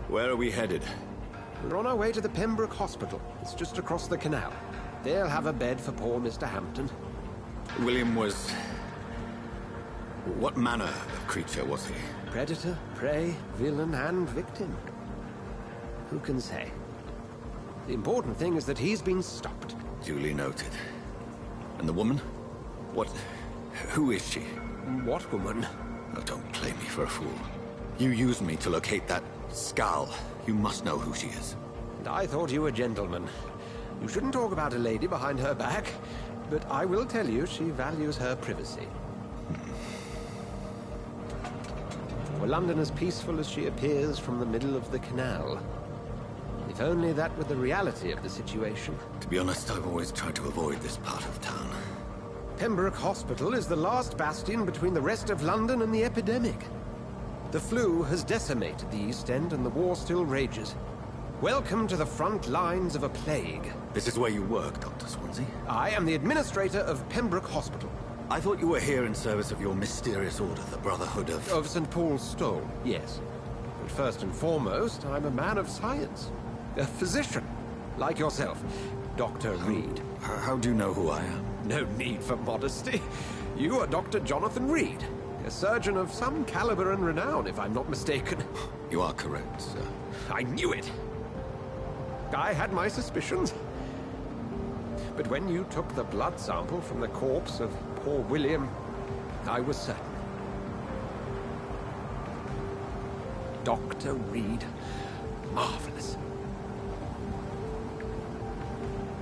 Speaker 1: Where are we headed?
Speaker 10: We're on our way to the Pembroke Hospital. It's just across the canal. They'll have a bed for poor Mr. Hampton.
Speaker 1: William was... What manner of creature was he?
Speaker 10: Predator, prey, villain, and victim. Who can say? The important thing is that he's been stopped.
Speaker 1: Duly noted. And the woman? What... Who is she?
Speaker 10: What woman?
Speaker 1: Oh, don't play me for a fool. You used me to locate that skull. You must know who she is.
Speaker 10: And I thought you a gentleman. You shouldn't talk about a lady behind her back, but I will tell you she values her privacy. Were London as peaceful as she appears from the middle of the canal? If only that were the reality of the situation.
Speaker 1: To be honest, I've always tried to avoid this part of town.
Speaker 10: Pembroke Hospital is the last bastion between the rest of London and the epidemic. The flu has decimated the East End and the war still rages. Welcome to the front lines of a plague.
Speaker 1: This is where you work, Dr. Swansea?
Speaker 10: I am the administrator of Pembroke Hospital.
Speaker 1: I thought you were here in service of your mysterious order, the Brotherhood of...
Speaker 10: Of St. Paul's Stole, yes. But first and foremost, I'm a man of science. A physician, like yourself, Dr. Reed.
Speaker 1: How do you know who I am?
Speaker 10: No need for modesty. You are Dr. Jonathan Reed. A surgeon of some caliber and renown, if I'm not mistaken.
Speaker 1: You are correct, sir.
Speaker 10: I knew it! I had my suspicions. But when you took the blood sample from the corpse of poor William, I was certain. Dr. Reed. Marvelous.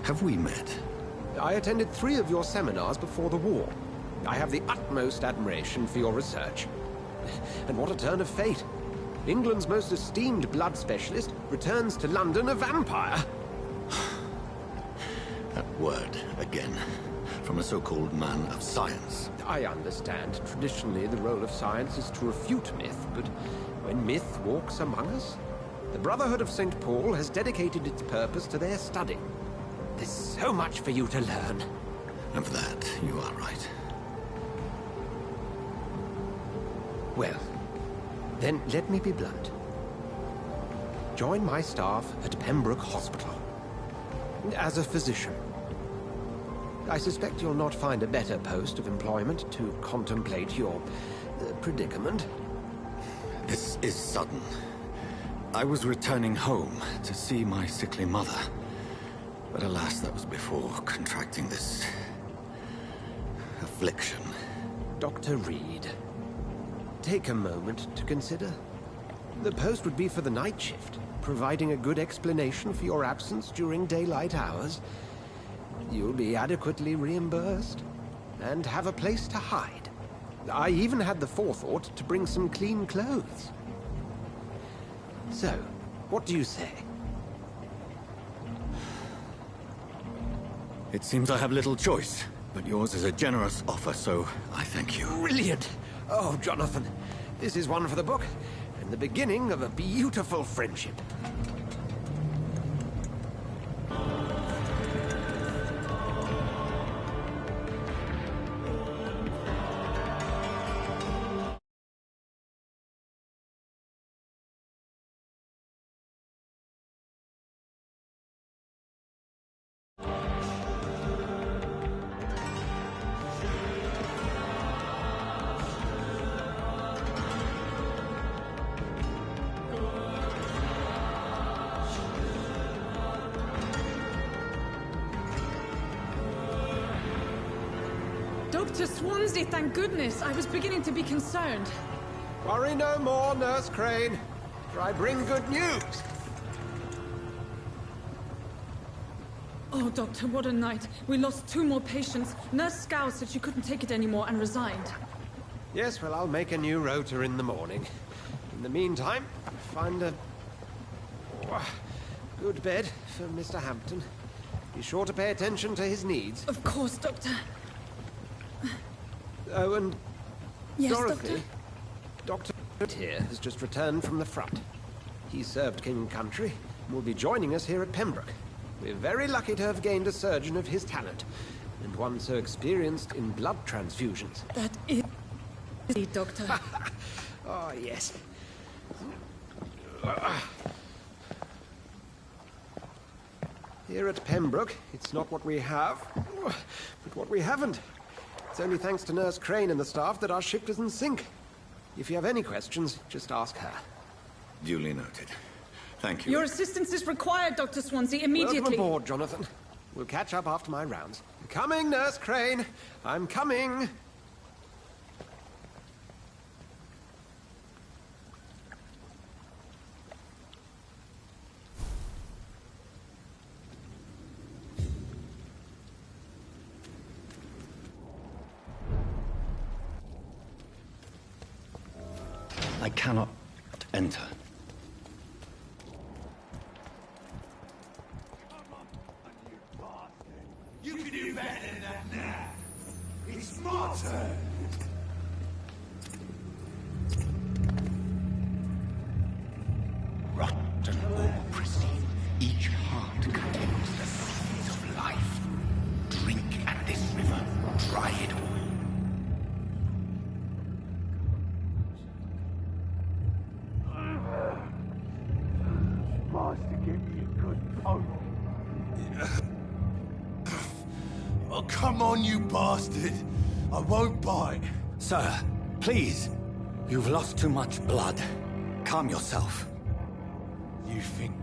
Speaker 1: Have we met?
Speaker 10: I attended 3 of your seminars before the war. I have the utmost admiration for your research. And what a turn of fate. England's most esteemed blood specialist returns to London a vampire.
Speaker 1: That word, again. From a so-called man of science.
Speaker 10: I understand. Traditionally, the role of science is to refute myth, but when myth walks among us, the Brotherhood of St. Paul has dedicated its purpose to their study. There's so much for you to learn.
Speaker 1: And for that, you are right.
Speaker 10: Well, then let me be blunt. Join my staff at Pembroke Hospital. As a physician. I suspect you'll not find a better post of employment to contemplate your predicament.
Speaker 1: This is sudden. I was returning home to see my sickly mother. But alas, that was before contracting this affliction.
Speaker 10: Dr. Reed, take a moment to consider. The post would be for the night shift, providing a good explanation for your absence during daylight hours. You'll be adequately reimbursed, and have a place to hide. I even had the forethought to bring some clean clothes. So, what do you say?
Speaker 1: It seems I have little choice, but yours is a generous offer, so I thank you.
Speaker 10: Brilliant! Oh, Jonathan, this is one for the book, and the beginning of a beautiful friendship.
Speaker 14: Dr. Swansea, thank goodness. I was beginning to be concerned.
Speaker 10: Worry no more, Nurse Crane, for I bring good news.
Speaker 14: Oh, Doctor, what a night. We lost 2 more patients. Nurse Scow said she couldn't take it anymore and resigned.
Speaker 10: Yes, well, I'll make a new rota in the morning. In the meantime, find a good bed for Mr. Hampton. Be sure to pay attention to his needs.
Speaker 14: Of course, Doctor.
Speaker 10: Oh, and
Speaker 14: yes,
Speaker 10: Dorothy, Doctor here has just returned from the front. He served King and Country and will be joining us here at Pembroke. We're very lucky to have gained a surgeon of his talent, and one so experienced in blood transfusions.
Speaker 14: That is Doctor.
Speaker 10: Oh, yes. Here at Pembroke, it's not what we have, but what we haven't. It's only thanks to Nurse Crane and the staff that our ship doesn't sink. If you have any questions, just ask her.
Speaker 1: Duly noted. Thank you.
Speaker 14: Your assistance is required, Dr. Swansea, immediately.
Speaker 10: Welcome aboard, Jonathan. We'll catch up after my rounds. I'm coming, Nurse Crane. I'm coming.
Speaker 1: I cannot enter.
Speaker 11: You can do better than that now. It's my turn.
Speaker 6: Rotten or pristine, each heart contains the seeds of life. Drink at this river, try it all.
Speaker 11: To give me a good poke. Oh, come on, you bastard. I won't bite.
Speaker 1: Sir, please. You've lost too much blood. Calm yourself.
Speaker 11: You think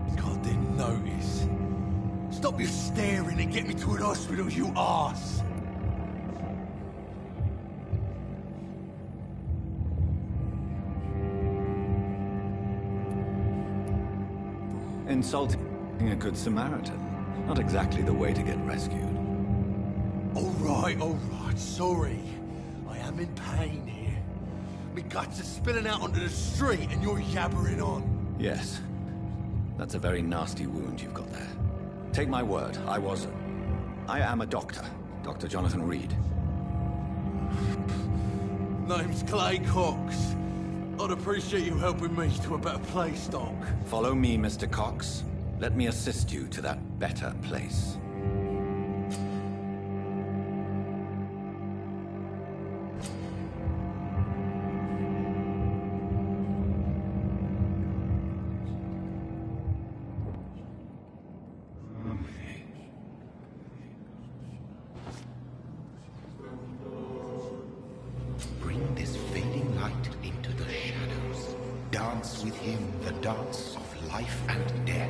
Speaker 11: I didn't notice? Stop your staring and get me to an hospital, you arse.
Speaker 1: Insulting a good Samaritan. Not exactly the way to get rescued.
Speaker 11: All right, sorry. I am in pain here. Me guts are spilling out onto the street and you're yabbering on.
Speaker 1: Yes. That's a very nasty wound you've got there. Take my word, I am a doctor. Dr. Jonathan Reed.
Speaker 11: Name's Clay Cox. I'd appreciate you helping me to a better place, Doc.
Speaker 1: Follow me, Mr. Cox. Let me assist you to that better place.
Speaker 6: dance of life and death.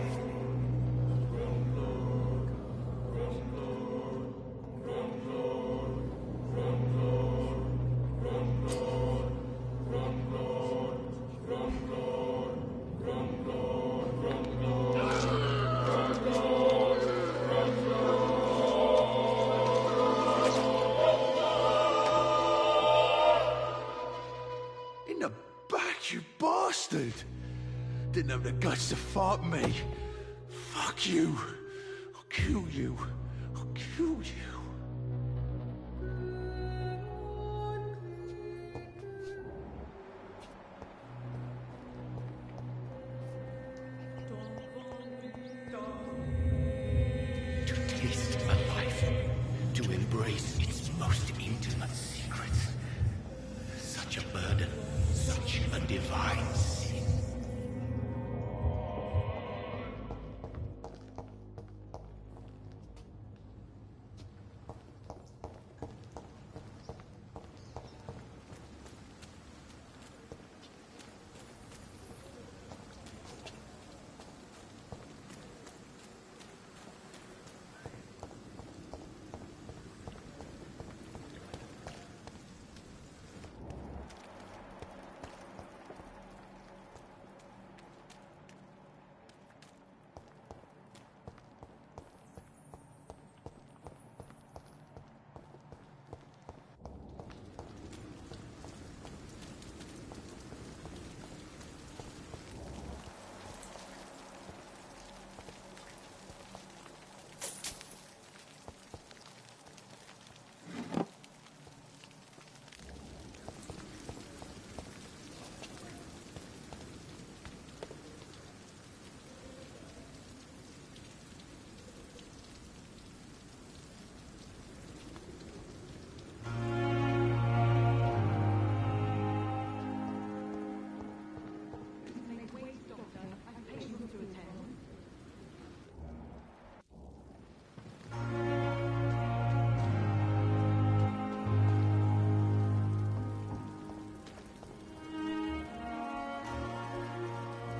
Speaker 11: In the back, you bastard! Didn't have the guts to fight me. Fuck you. I'll kill you. I'll kill you.
Speaker 6: To taste a life, to embrace its most intimate secrets. Such a burden, such a divine sin.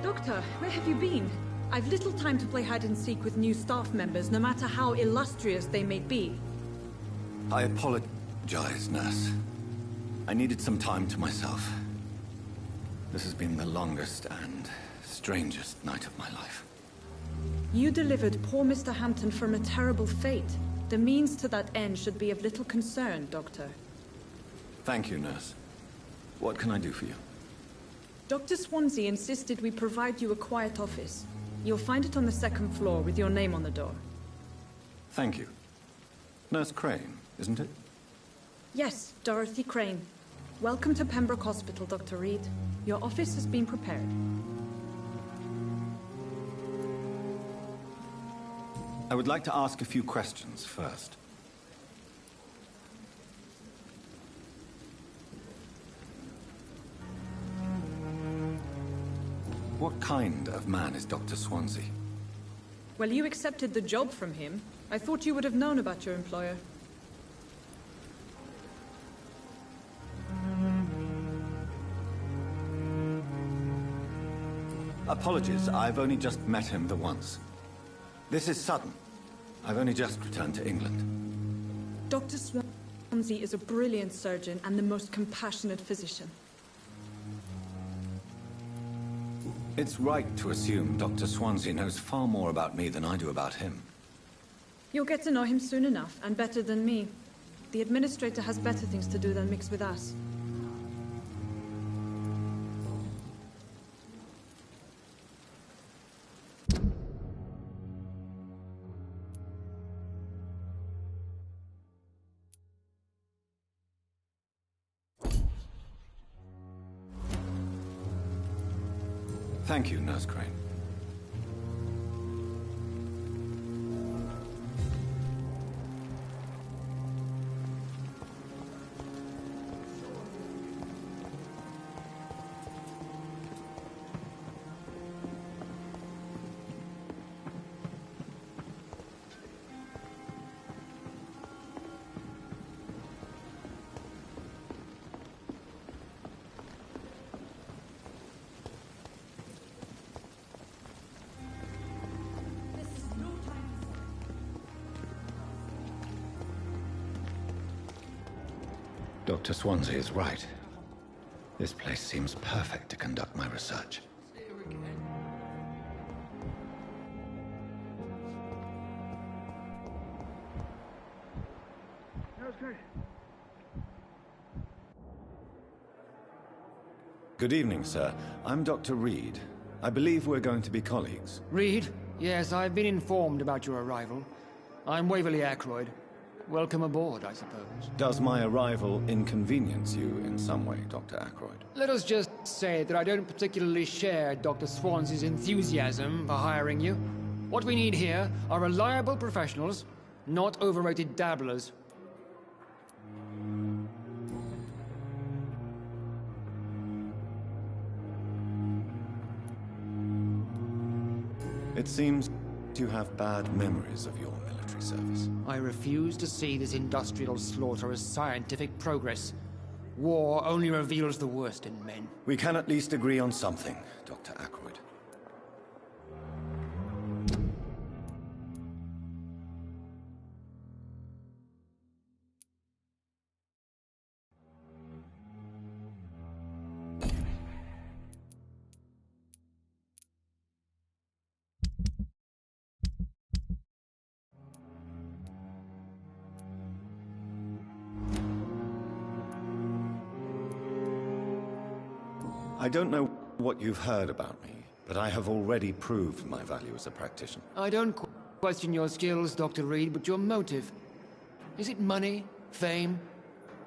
Speaker 14: Doctor, where have you been? I've little time to play hide and seek with new staff members, no matter how illustrious they may be.
Speaker 1: I apologize, nurse. I needed some time to myself. This has been the longest and strangest night of my life.
Speaker 14: You delivered poor Mr. Hampton from a terrible fate. The means to that end should be of little concern, Doctor.
Speaker 1: Thank you, nurse. What can I do for you?
Speaker 14: Dr. Swansea insisted we provide you a quiet office. You'll find it on the second floor with your name on the door.
Speaker 1: Thank you. Nurse Crane, isn't it?
Speaker 14: Yes, Dorothy Crane. Welcome to Pembroke Hospital, Dr. Reed. Your office has been prepared.
Speaker 1: I would like to ask a few questions first. What kind of man is Dr. Swansea?
Speaker 14: Well, you accepted the job from him. I thought you would have known about your employer.
Speaker 1: Apologies, I've only just met him the once. This is sudden. I've only just returned to England.
Speaker 14: Dr. Swansea is a brilliant surgeon and the most compassionate physician.
Speaker 1: It's right to assume Dr. Swansea knows far more about me than I do about him.
Speaker 14: You'll get to know him soon enough, and better than me. The administrator has better things to do than mix with us.
Speaker 1: Thank you, Nurse Crane. Dr. Swansea is right. This place seems perfect to conduct my research. Good evening, sir. I'm Dr. Reed. I believe we're going to be colleagues.
Speaker 15: Reed? Yes, I've been informed about your arrival. I'm Waverly Ackroyd. Welcome aboard, I suppose.
Speaker 1: Does my arrival inconvenience you in some way, Dr. Ackroyd?
Speaker 15: Let us just say that I don't particularly share Dr. Swansea's enthusiasm for hiring you. What we need here are reliable professionals, not overrated dabblers.
Speaker 1: It seems you have bad memories of your military service.
Speaker 15: I refuse to see this industrial slaughter as scientific progress. War only reveals the worst in men.
Speaker 1: We can at least agree on something, Dr. Ackroyd. I don't know what you've heard about me, but I have already proved my value as a practitioner.
Speaker 15: I don't question your skills, Dr. Reed, but your motive. Is it money, fame,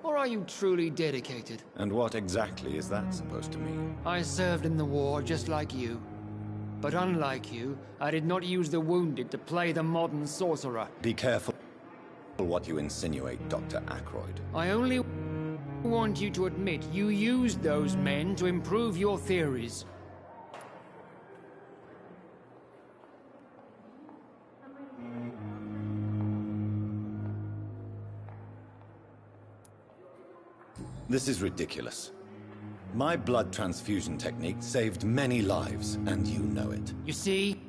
Speaker 15: or are you truly dedicated?
Speaker 1: And what exactly is that supposed to mean?
Speaker 15: I served in the war just like you. But unlike you, I did not use the wounded to play the modern sorcerer.
Speaker 1: Be careful what you insinuate, Dr. Ackroyd.
Speaker 15: I only want you to admit you used those men to improve your theories.
Speaker 1: This is ridiculous. My blood transfusion technique saved many lives, and you know it.
Speaker 15: You see?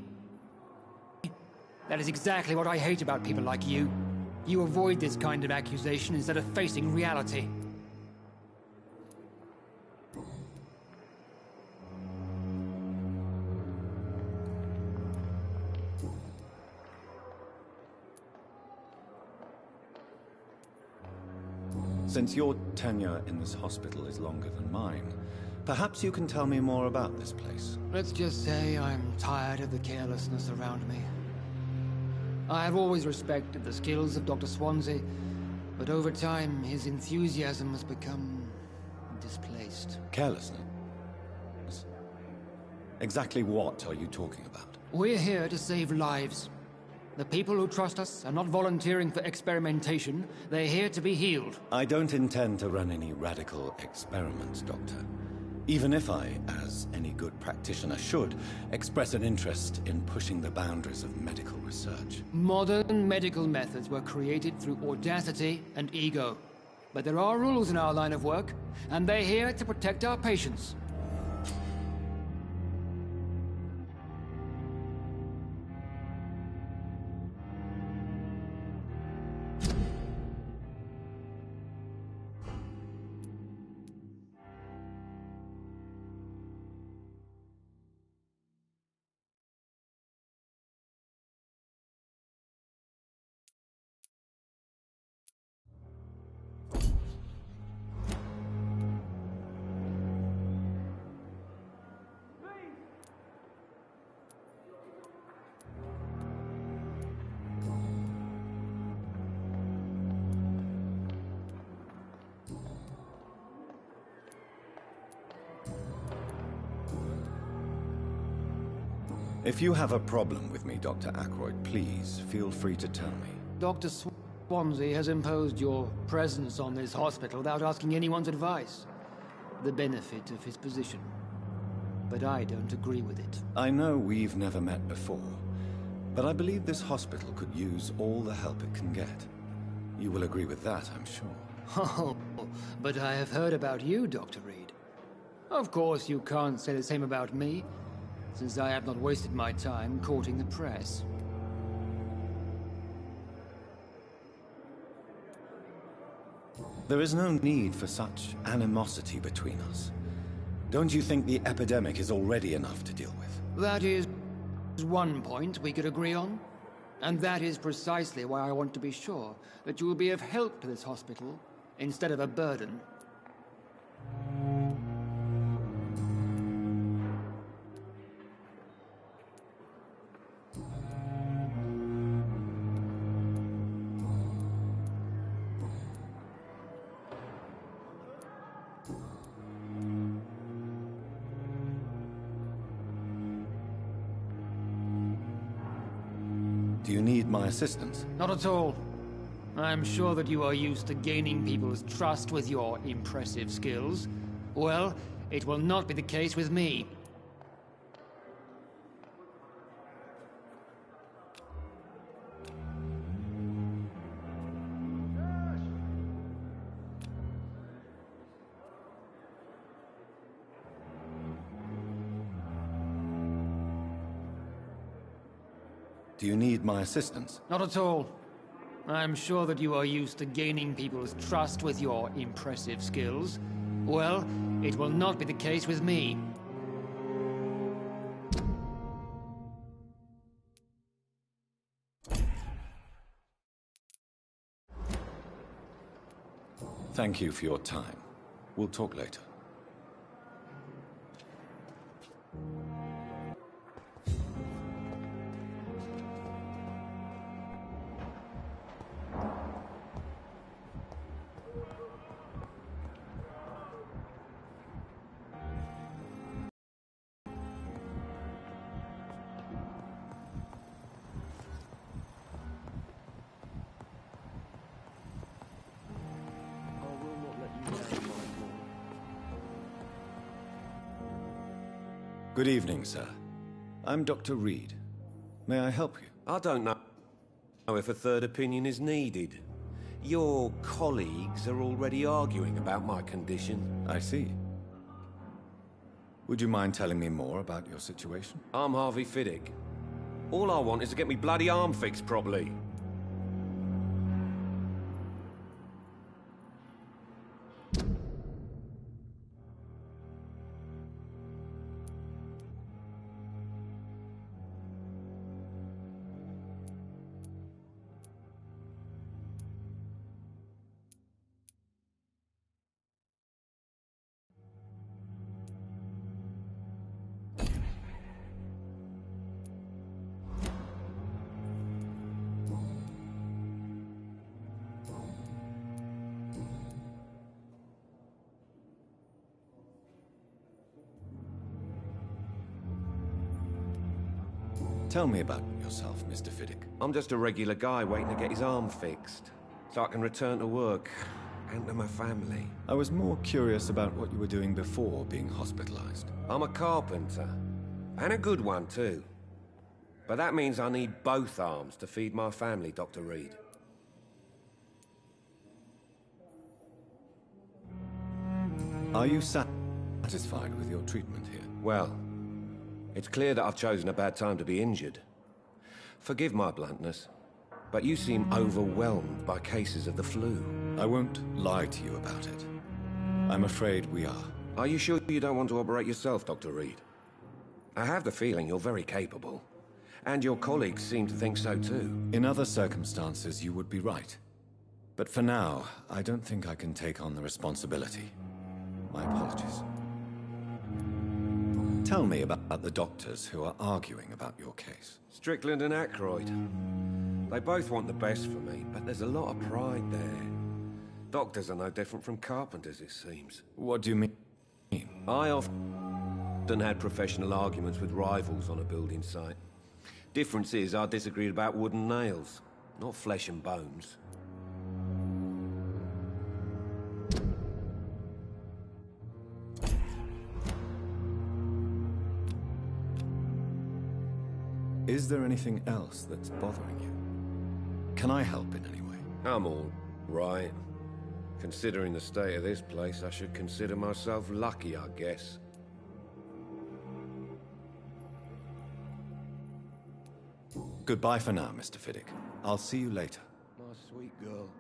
Speaker 15: That is exactly what I hate about people like you. You avoid this kind of accusation instead of facing reality.
Speaker 1: Since your tenure in this hospital is longer than mine, perhaps you can tell me more about this place.
Speaker 15: Let's just say I'm tired of the carelessness around me. I have always respected the skills of Dr. Swansea, but over time his enthusiasm has become displaced.
Speaker 1: Carelessness? Exactly what are you talking about?
Speaker 15: We're here to save lives. The people who trust us are not volunteering for experimentation. They're here to be healed.
Speaker 1: I don't intend to run any radical experiments, Doctor. Even if I, as any good practitioner should, express an interest in pushing the boundaries of medical research.
Speaker 15: Modern medical methods were created through audacity and ego. But there are rules in our line of work, and they're here to protect our patients.
Speaker 1: If you have a problem with me, Dr. Ackroyd, please feel free to tell me.
Speaker 15: Dr. Swansea has imposed your presence on this hospital without asking anyone's advice. The benefit of his position. But I don't agree with it.
Speaker 1: I know we've never met before, but I believe this hospital could use all the help it can get. You will agree with that, I'm sure.
Speaker 15: Oh, but I have heard about you, Dr. Reed. Of course you can't say the same about me, since I have not wasted my time courting the press.
Speaker 1: The There is no need for such animosity between us. Don't you think the epidemic is already enough to deal with?
Speaker 15: That is one point we could agree on. And that is precisely why I want to be sure that you will be of help to this hospital instead of a burden.
Speaker 1: Do you need my assistance?
Speaker 15: Not at all. I'm sure that you are used to gaining people's trust with your impressive skills. Well, it will not be the case with me.
Speaker 1: Do you need my assistance?
Speaker 15: Not at all. I'm sure that you are used to gaining people's trust with your impressive skills. Well, it will not be the case with me.
Speaker 1: Thank you for your time. We'll talk later. Good evening, sir. I'm Dr. Reed. May I help you?
Speaker 16: I don't know if a third opinion is needed. Your colleagues are already arguing about my condition.
Speaker 1: I see. Would you mind telling me more about your situation?
Speaker 16: I'm Harvey Fiddick. All I want is to get me bloody arm fixed properly.
Speaker 1: Tell me about yourself, Mr. Fiddick.
Speaker 16: I'm just a regular guy waiting to get his arm fixed, so I can return to work and to my family.
Speaker 1: I was more curious about what you were doing before being hospitalized.
Speaker 16: I'm a carpenter, and a good one too. But that means I need both arms to feed my family, Dr. Reed.
Speaker 1: Are you satisfied with your treatment here?
Speaker 16: Well, it's clear that I've chosen a bad time to be injured. Forgive my bluntness, but you seem overwhelmed by cases of the flu.
Speaker 1: I won't lie to you about it. I'm afraid we are.
Speaker 16: Are you sure you don't want to operate yourself, Dr. Reed? I have the feeling you're very capable, and your colleagues seem to think so too.
Speaker 1: In other circumstances, you would be right. But for now, I don't think I can take on the responsibility. My apologies. Tell me about the doctors who are arguing about your case.
Speaker 16: Strickland and Aykroyd. They both want the best for me, but there's a lot of pride there. Doctors are no different from carpenters, it seems.
Speaker 1: What do you mean?
Speaker 16: I often had professional arguments with rivals on a building site. Difference is, I disagreed about wooden nails, not flesh and bones.
Speaker 1: Is there anything else that's bothering you? Can I help in any way?
Speaker 16: I'm all right. Considering the state of this place, I should consider myself lucky, I guess.
Speaker 1: Goodbye for now, Mr. Fiddick. I'll see you later.
Speaker 16: My sweet girl.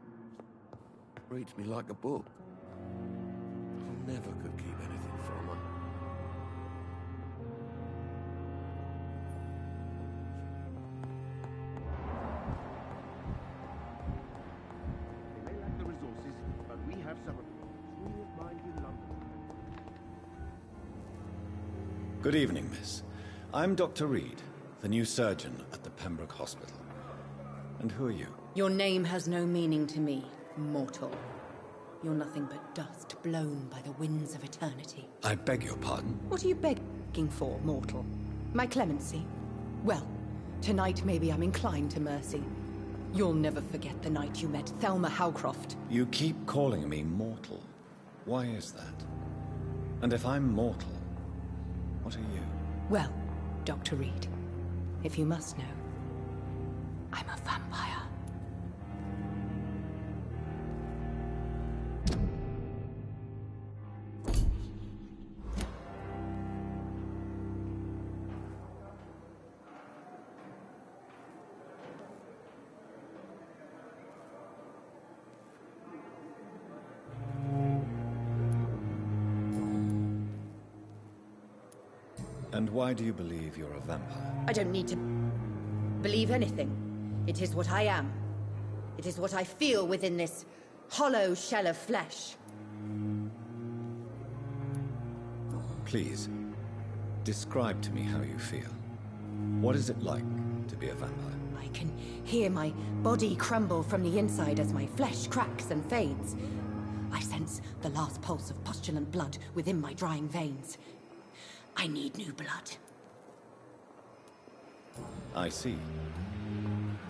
Speaker 16: Reads me like a book. I never could keep anything from her.
Speaker 17: They may lack the resources, but we have some of the shrewdest minds in London.
Speaker 1: Good evening, miss. I'm Dr. Reed, the new surgeon at the Pembroke Hospital. And who are you?
Speaker 18: Your name has no meaning to me, mortal. You're nothing but dust blown by the winds of eternity.
Speaker 1: I beg your pardon?
Speaker 18: What are you begging for, mortal? My clemency? Well, tonight maybe I'm inclined to mercy. You'll never forget the night you met Thelma Howcroft.
Speaker 1: You keep calling me mortal. Why is that? And if I'm mortal, what are you?
Speaker 18: Well, Dr. Reed, if you must know, I'm a vampire.
Speaker 1: And why do you believe you're a vampire?
Speaker 18: I don't need to believe anything. It is what I am. It is what I feel within this hollow shell of flesh.
Speaker 1: Please, describe to me how you feel. What is it like to be a vampire?
Speaker 18: I can hear my body crumble from the inside as my flesh cracks and fades. I sense the last pulse of postulant blood within my drying veins. I need new blood.
Speaker 1: I see.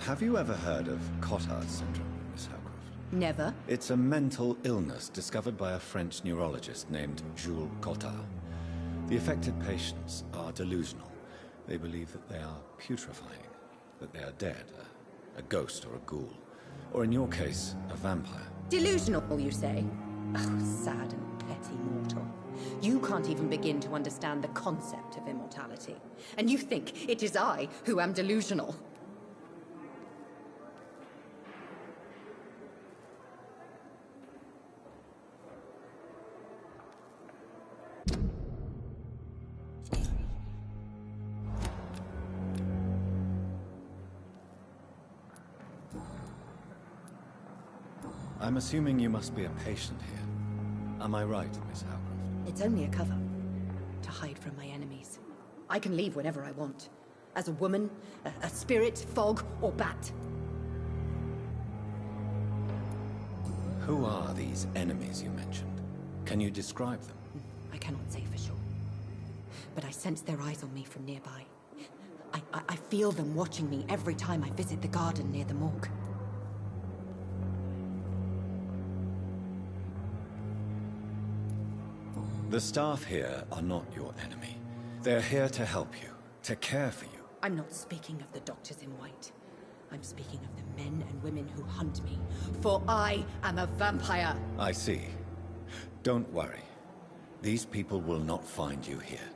Speaker 1: Have you ever heard of Cotard's syndrome, Miss Howcroft?
Speaker 18: Never.
Speaker 1: It's a mental illness discovered by a French neurologist named Jules Cotard. The affected patients are delusional. They believe that they are putrefying, that they are dead, a ghost or a ghoul, or in your case, a vampire.
Speaker 18: Delusional, you say? Oh, sad and petty mortal. You can't even begin to understand the concept of immortality. And you think it is I who am delusional.
Speaker 1: I'm assuming you must be a patient here. Am I right, Miss Howcroft?
Speaker 18: It's only a cover. To hide from my enemies. I can leave whenever I want. As a woman, a spirit, fog, or bat.
Speaker 1: Who are these enemies you mentioned? Can you describe them?
Speaker 18: I cannot say for sure. But I sense their eyes on me from nearby. I feel them watching me every time I visit the garden near the morgue.
Speaker 1: The staff here are not your enemy. They're here to help you, to care for you.
Speaker 18: I'm not speaking of the doctors in white. I'm speaking of the men and women who hunt me. For I am a vampire.
Speaker 1: I see. Don't worry. These people will not find you here.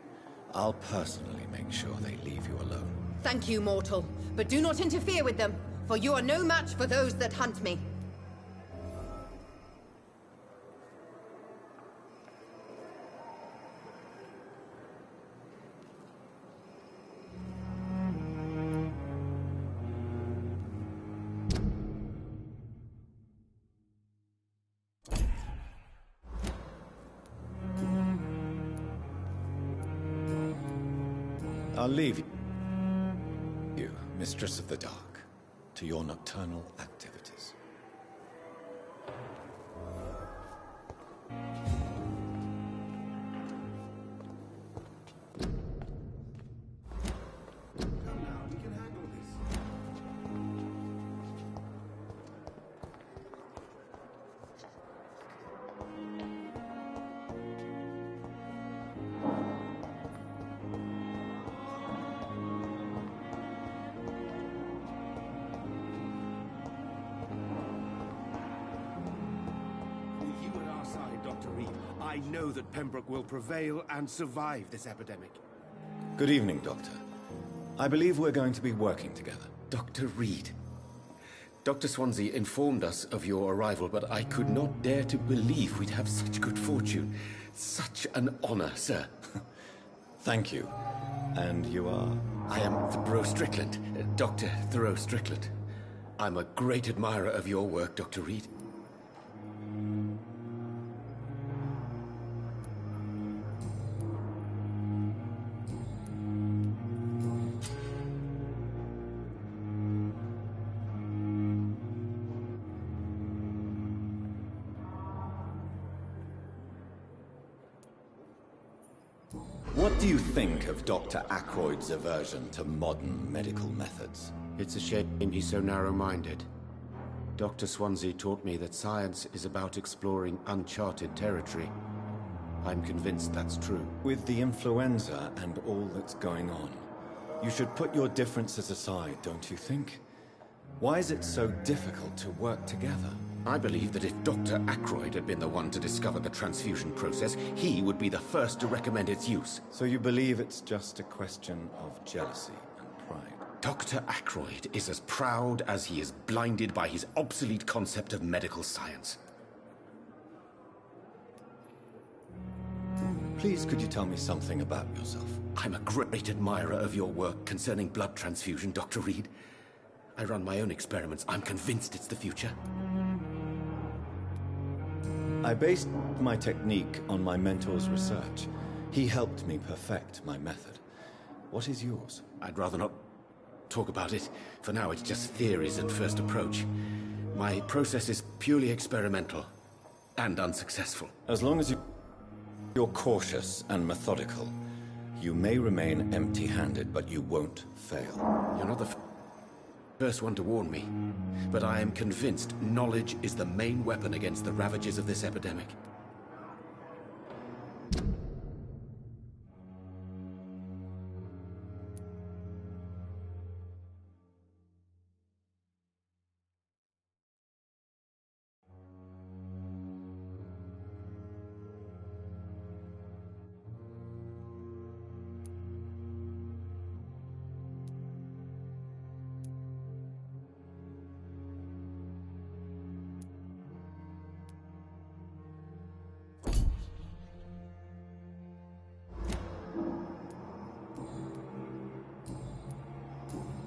Speaker 1: I'll personally make sure they leave you alone.
Speaker 18: Thank you, mortal. But do not interfere with them, for you are no match for those that hunt me.
Speaker 1: I'll leave you, Mistress of the Dark, to your nocturnal activities.
Speaker 17: I know that Pembroke will prevail and survive this epidemic.
Speaker 1: Good evening, Doctor. I believe we're going to be working together.
Speaker 5: Dr. Reed. Dr. Swansea informed us of your arrival, but I could not dare to believe we'd have such good fortune. Such an honor, sir.
Speaker 1: Thank you. And you are?
Speaker 5: I am Thoreau Strickland, Dr. Thoreau Strickland. I'm a great admirer of your work, Dr. Reed.
Speaker 1: What do you think of Dr. Ackroyd's aversion to modern medical methods?
Speaker 5: It's a shame he's so narrow-minded. Dr. Swansea taught me that science is about exploring uncharted territory. I'm convinced that's true.
Speaker 1: With the influenza and all that's going on, you should put your differences aside, don't you think? Why is it so difficult to work together?
Speaker 5: I believe that if Dr. Ackroyd had been the one to discover the transfusion process, he would be the first to recommend its use.
Speaker 1: So you believe it's just a question of jealousy and pride?
Speaker 5: Dr. Ackroyd is as proud as he is blinded by his obsolete concept of medical science.
Speaker 1: Please, could you tell me something about yourself?
Speaker 5: I'm a great admirer of your work concerning blood transfusion, Dr. Reed. I run my own experiments. I'm convinced it's the future.
Speaker 1: I based my technique on my mentor's research. He helped me perfect my method. What is yours?
Speaker 5: I'd rather not talk about it. For now, it's just theories and first approach. My process is purely experimental and unsuccessful.
Speaker 1: As long as you're cautious and methodical, you may remain empty-handed, but you won't fail.
Speaker 5: You're not the first one to warn me, but I am convinced knowledge is the main weapon against the ravages of this epidemic.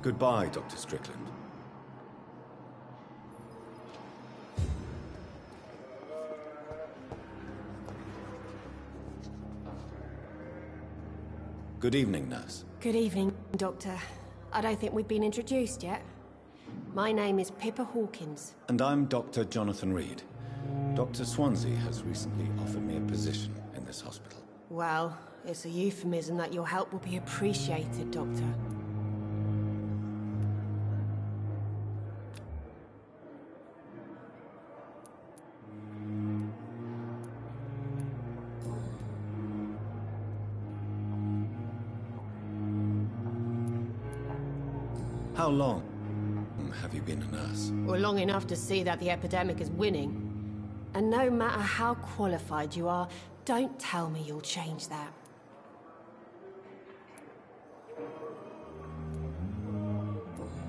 Speaker 1: Goodbye, Dr. Strickland. Good evening, nurse.
Speaker 19: Good evening, Doctor. I don't think we've been introduced yet. My name is Pippa Hawkins.
Speaker 1: And I'm Dr. Jonathan Reed. Dr. Swansea has recently offered me a position in this hospital.
Speaker 19: Well, it's a euphemism that your help will be appreciated, Doctor.
Speaker 1: How long have you been a nurse?
Speaker 19: Well, long enough to see that the epidemic is winning. And no matter how qualified you are, don't tell me you'll change that.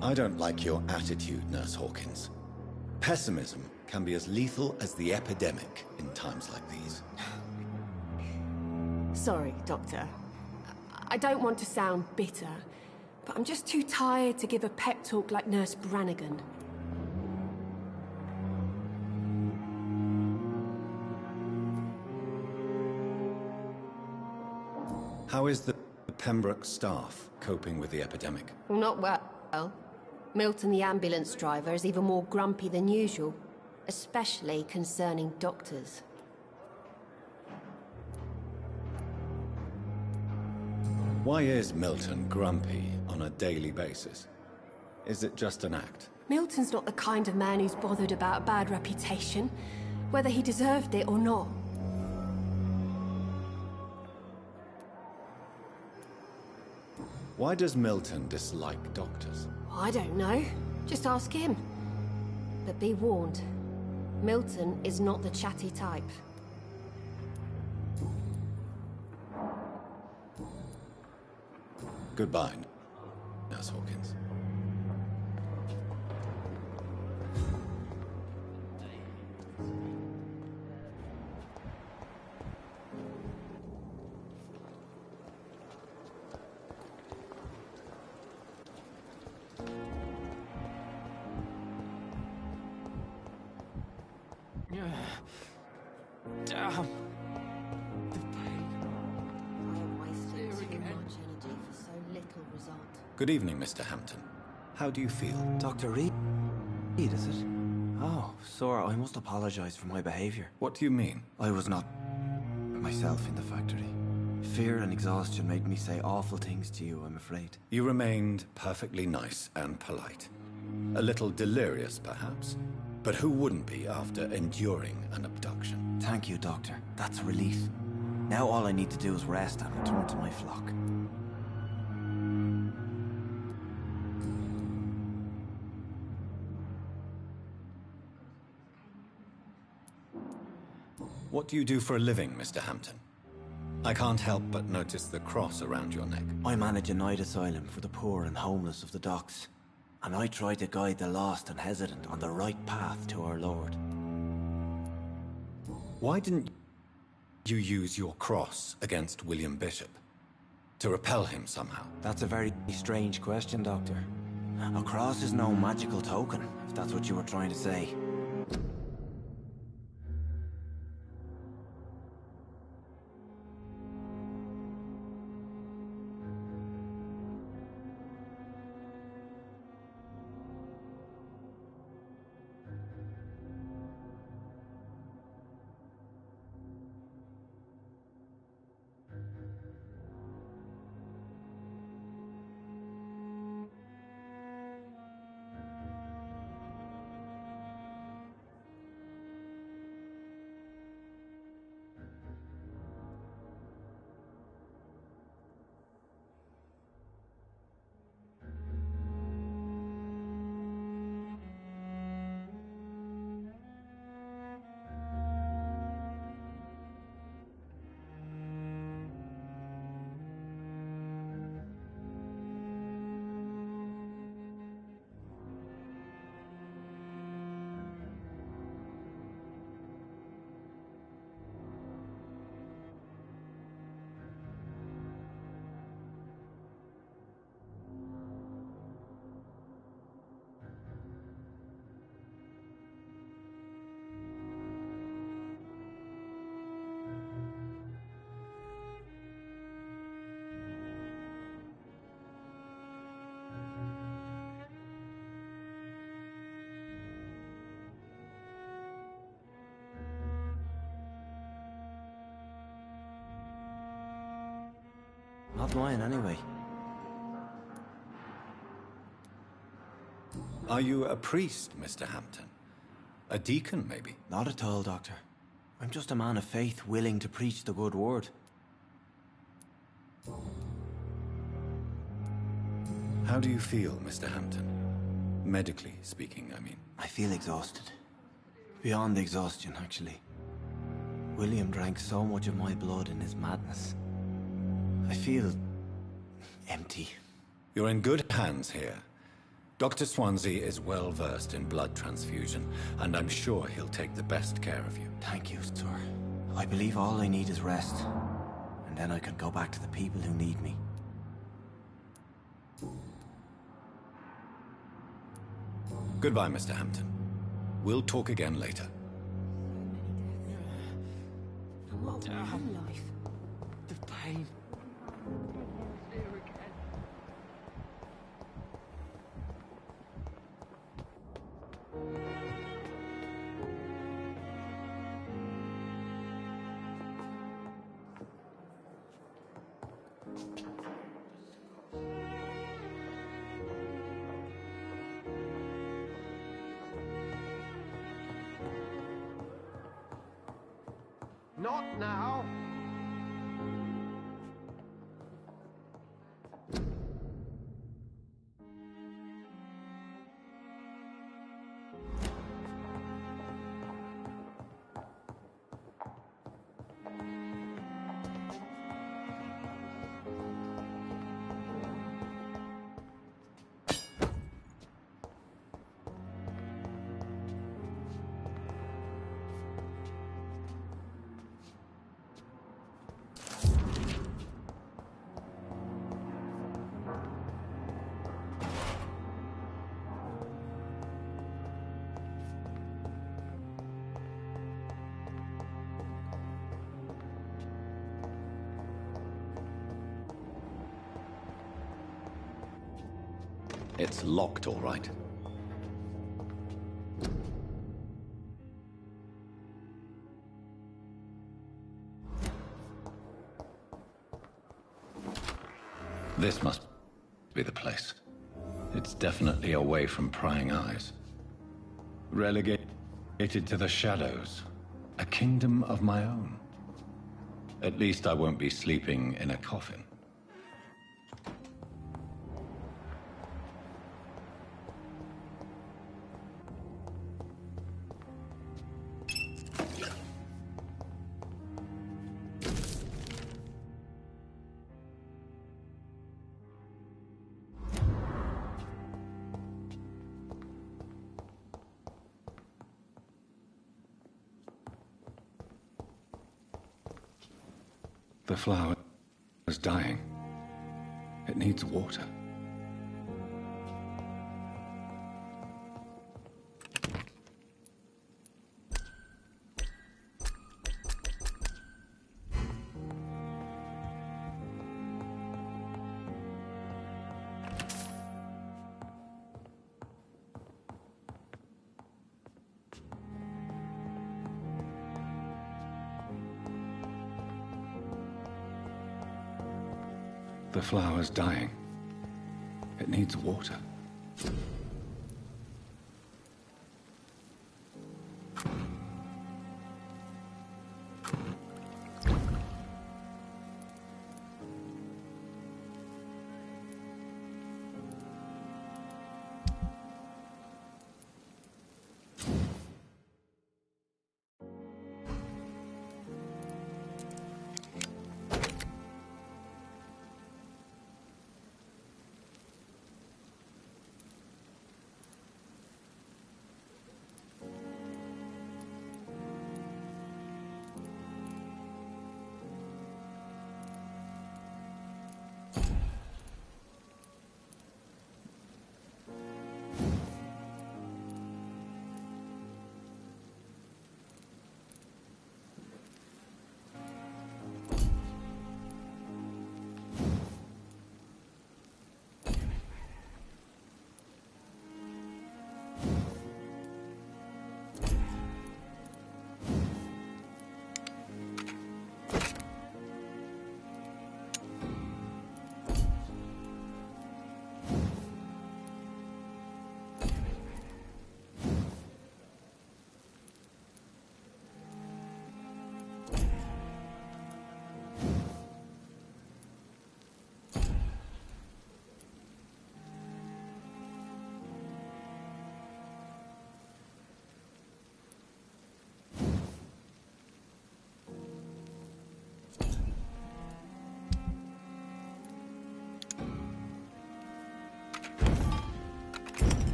Speaker 1: I don't like your attitude, Nurse Hawkins. Pessimism can be as lethal as the epidemic in times like these.
Speaker 19: Sorry, Doctor. I don't want to sound bitter, but I'm just too tired to give a pep talk like Nurse Brannigan.
Speaker 1: How is the Pembroke staff coping with the epidemic?
Speaker 19: Well, not well. Milton, the ambulance driver, is even more grumpy than usual, especially concerning doctors.
Speaker 1: Why is Milton grumpy on a daily basis? Is it just an act?
Speaker 19: Milton's not the kind of man who's bothered about a bad reputation, whether he deserved it or not.
Speaker 1: Why does Milton dislike doctors?
Speaker 19: I don't know. Just ask him. But be warned, Milton is not the chatty type.
Speaker 1: Goodbye, Nurse Hawkins. Good evening, Mr. Hampton. How do you feel?
Speaker 7: Dr. Reed, is it? Oh, sir, I must apologize for my behavior.
Speaker 1: What do you mean?
Speaker 7: I was not myself in the factory. Fear and exhaustion made me say awful things to you, I'm afraid.
Speaker 1: You remained perfectly nice and polite. A little delirious, perhaps. But who wouldn't be after enduring an abduction?
Speaker 7: Thank you, Doctor. That's a relief. Now all I need to do is rest and return to my flock.
Speaker 1: What do you do for a living, Mr. Hampton? I can't help but notice the cross around your neck.
Speaker 7: I manage a night asylum for the poor and homeless of the docks. And I try to guide the lost and hesitant on the right path to our Lord.
Speaker 1: Why didn't you use your cross against William Bishop? To repel him somehow?
Speaker 7: That's a very strange question, Doctor. A cross is no magical token, if that's what you were trying to say. Not mine, anyway.
Speaker 1: Are you a priest, Mr. Hampton? A deacon, maybe?
Speaker 7: Not at all, Doctor. I'm just a man of faith willing to preach the good word.
Speaker 1: How do you feel, Mr. Hampton? Medically speaking, I mean.
Speaker 7: I feel exhausted. Beyond exhaustion, actually. William drank so much of my blood in his madness. I feel empty.
Speaker 1: You're in good hands here. Dr. Swansea is well versed in blood transfusion, and I'm sure he'll take the best care of you.
Speaker 7: Thank you, sir. I believe all I need is rest, and then I can go back to the people who need me.
Speaker 1: Goodbye, Mr. Hampton. We'll talk again later.
Speaker 7: Life. The pain.
Speaker 17: Not now.
Speaker 1: It's locked, all right. This must be the place. It's definitely away from prying eyes. Relegated to the shadows. A kingdom of my own. At least I won't be sleeping in a coffin. The flower is dying. It needs water. The flower's dying. It needs water.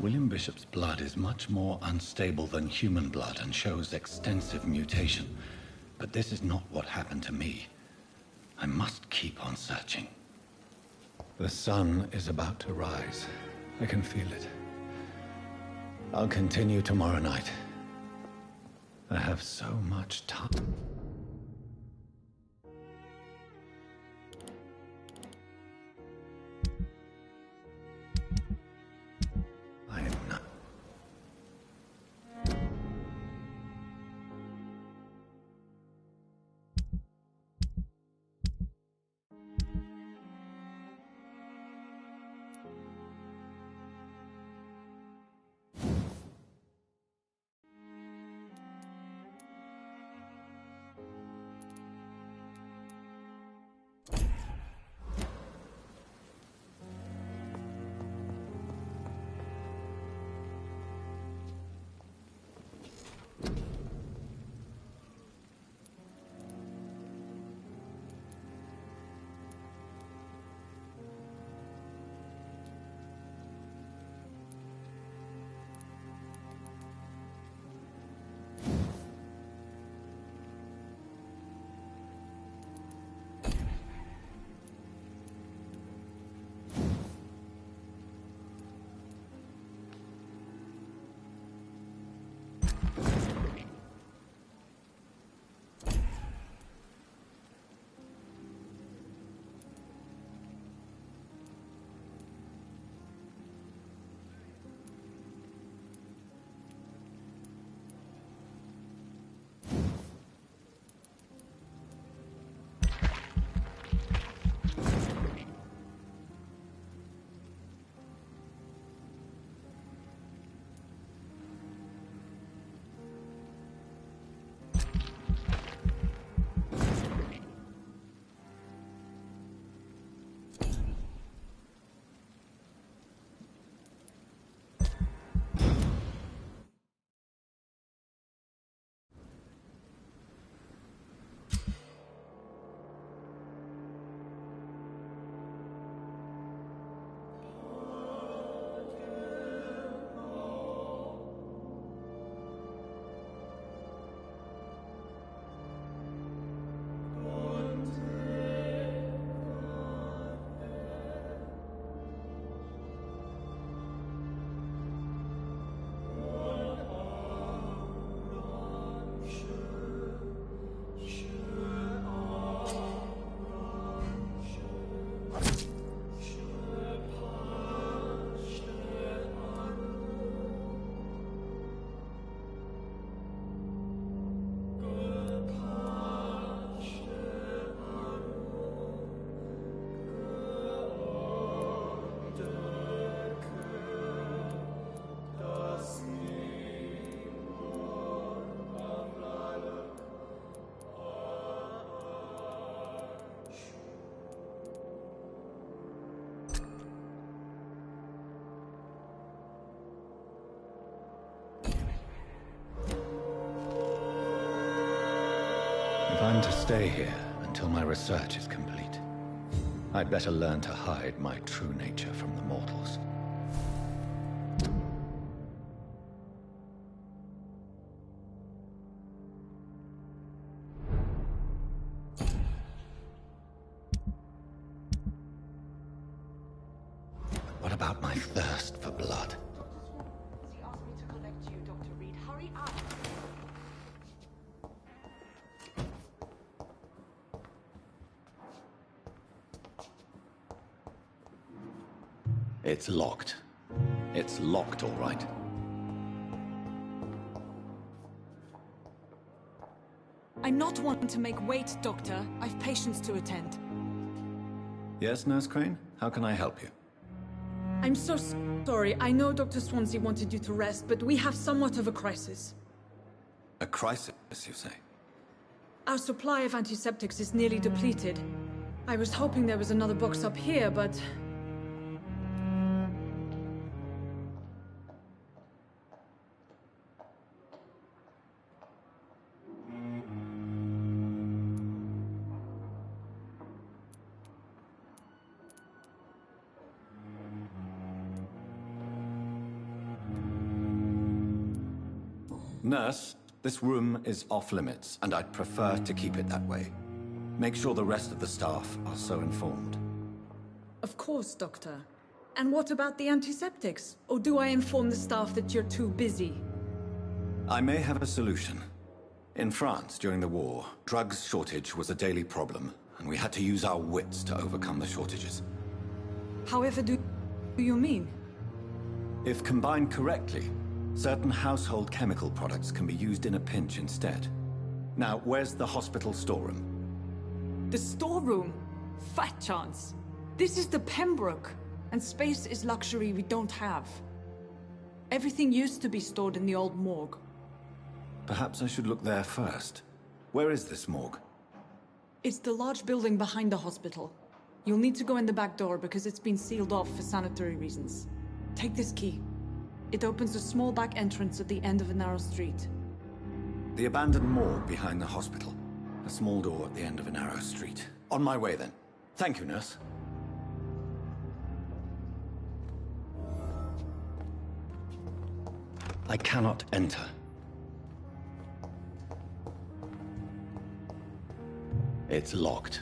Speaker 1: William Bishop's blood is much more unstable than human blood and shows extensive mutation. But this is not what happened to me. I must keep on searching. The sun is about to rise. I can feel it. I'll continue tomorrow night. I have so much time. If I'm to stay here until my research is complete, I'd better learn to hide my true nature from the mortals. What about my thirst for blood?
Speaker 14: He asked me to collect you, Dr. Reed. Hurry up!
Speaker 1: It's locked. It's locked, all right.
Speaker 14: I'm not one to make wait, Doctor. I've patients to attend.
Speaker 1: Yes, Nurse Crane? How can I help you?
Speaker 14: I'm so sorry. I know Dr. Swansea wanted you to rest, but we have somewhat of a crisis.
Speaker 1: A crisis, you say?
Speaker 14: Our supply of antiseptics is nearly depleted. I was hoping there was another box up here, but...
Speaker 1: Nurse, this room is off-limits, and I'd prefer to keep it that way. Make sure the rest of the staff are so informed.
Speaker 14: Of course, Doctor. And what about the antiseptics? Or do I inform the staff that you're too busy?
Speaker 1: I may have a solution. In France, during the war, drugs shortage was a daily problem, and we had to use our wits to overcome the shortages.
Speaker 14: However do you mean?
Speaker 1: If combined correctly, certain household chemical products can be used in a pinch instead. Now, where's the hospital storeroom?
Speaker 14: The storeroom? Fat chance. This is the Pembroke, and space is luxury we don't have. Everything used to be stored in the old morgue.
Speaker 1: Perhaps I should look there first. Where is this morgue?
Speaker 14: It's the large building behind the hospital. You'll need to go in the back door because it's been sealed off for sanitary reasons. Take this key. It opens a small back entrance at the end of a narrow street.
Speaker 1: The abandoned morgue behind the hospital. A small door at the end of a narrow street. On my way, then. Thank you, nurse. I cannot enter. It's locked.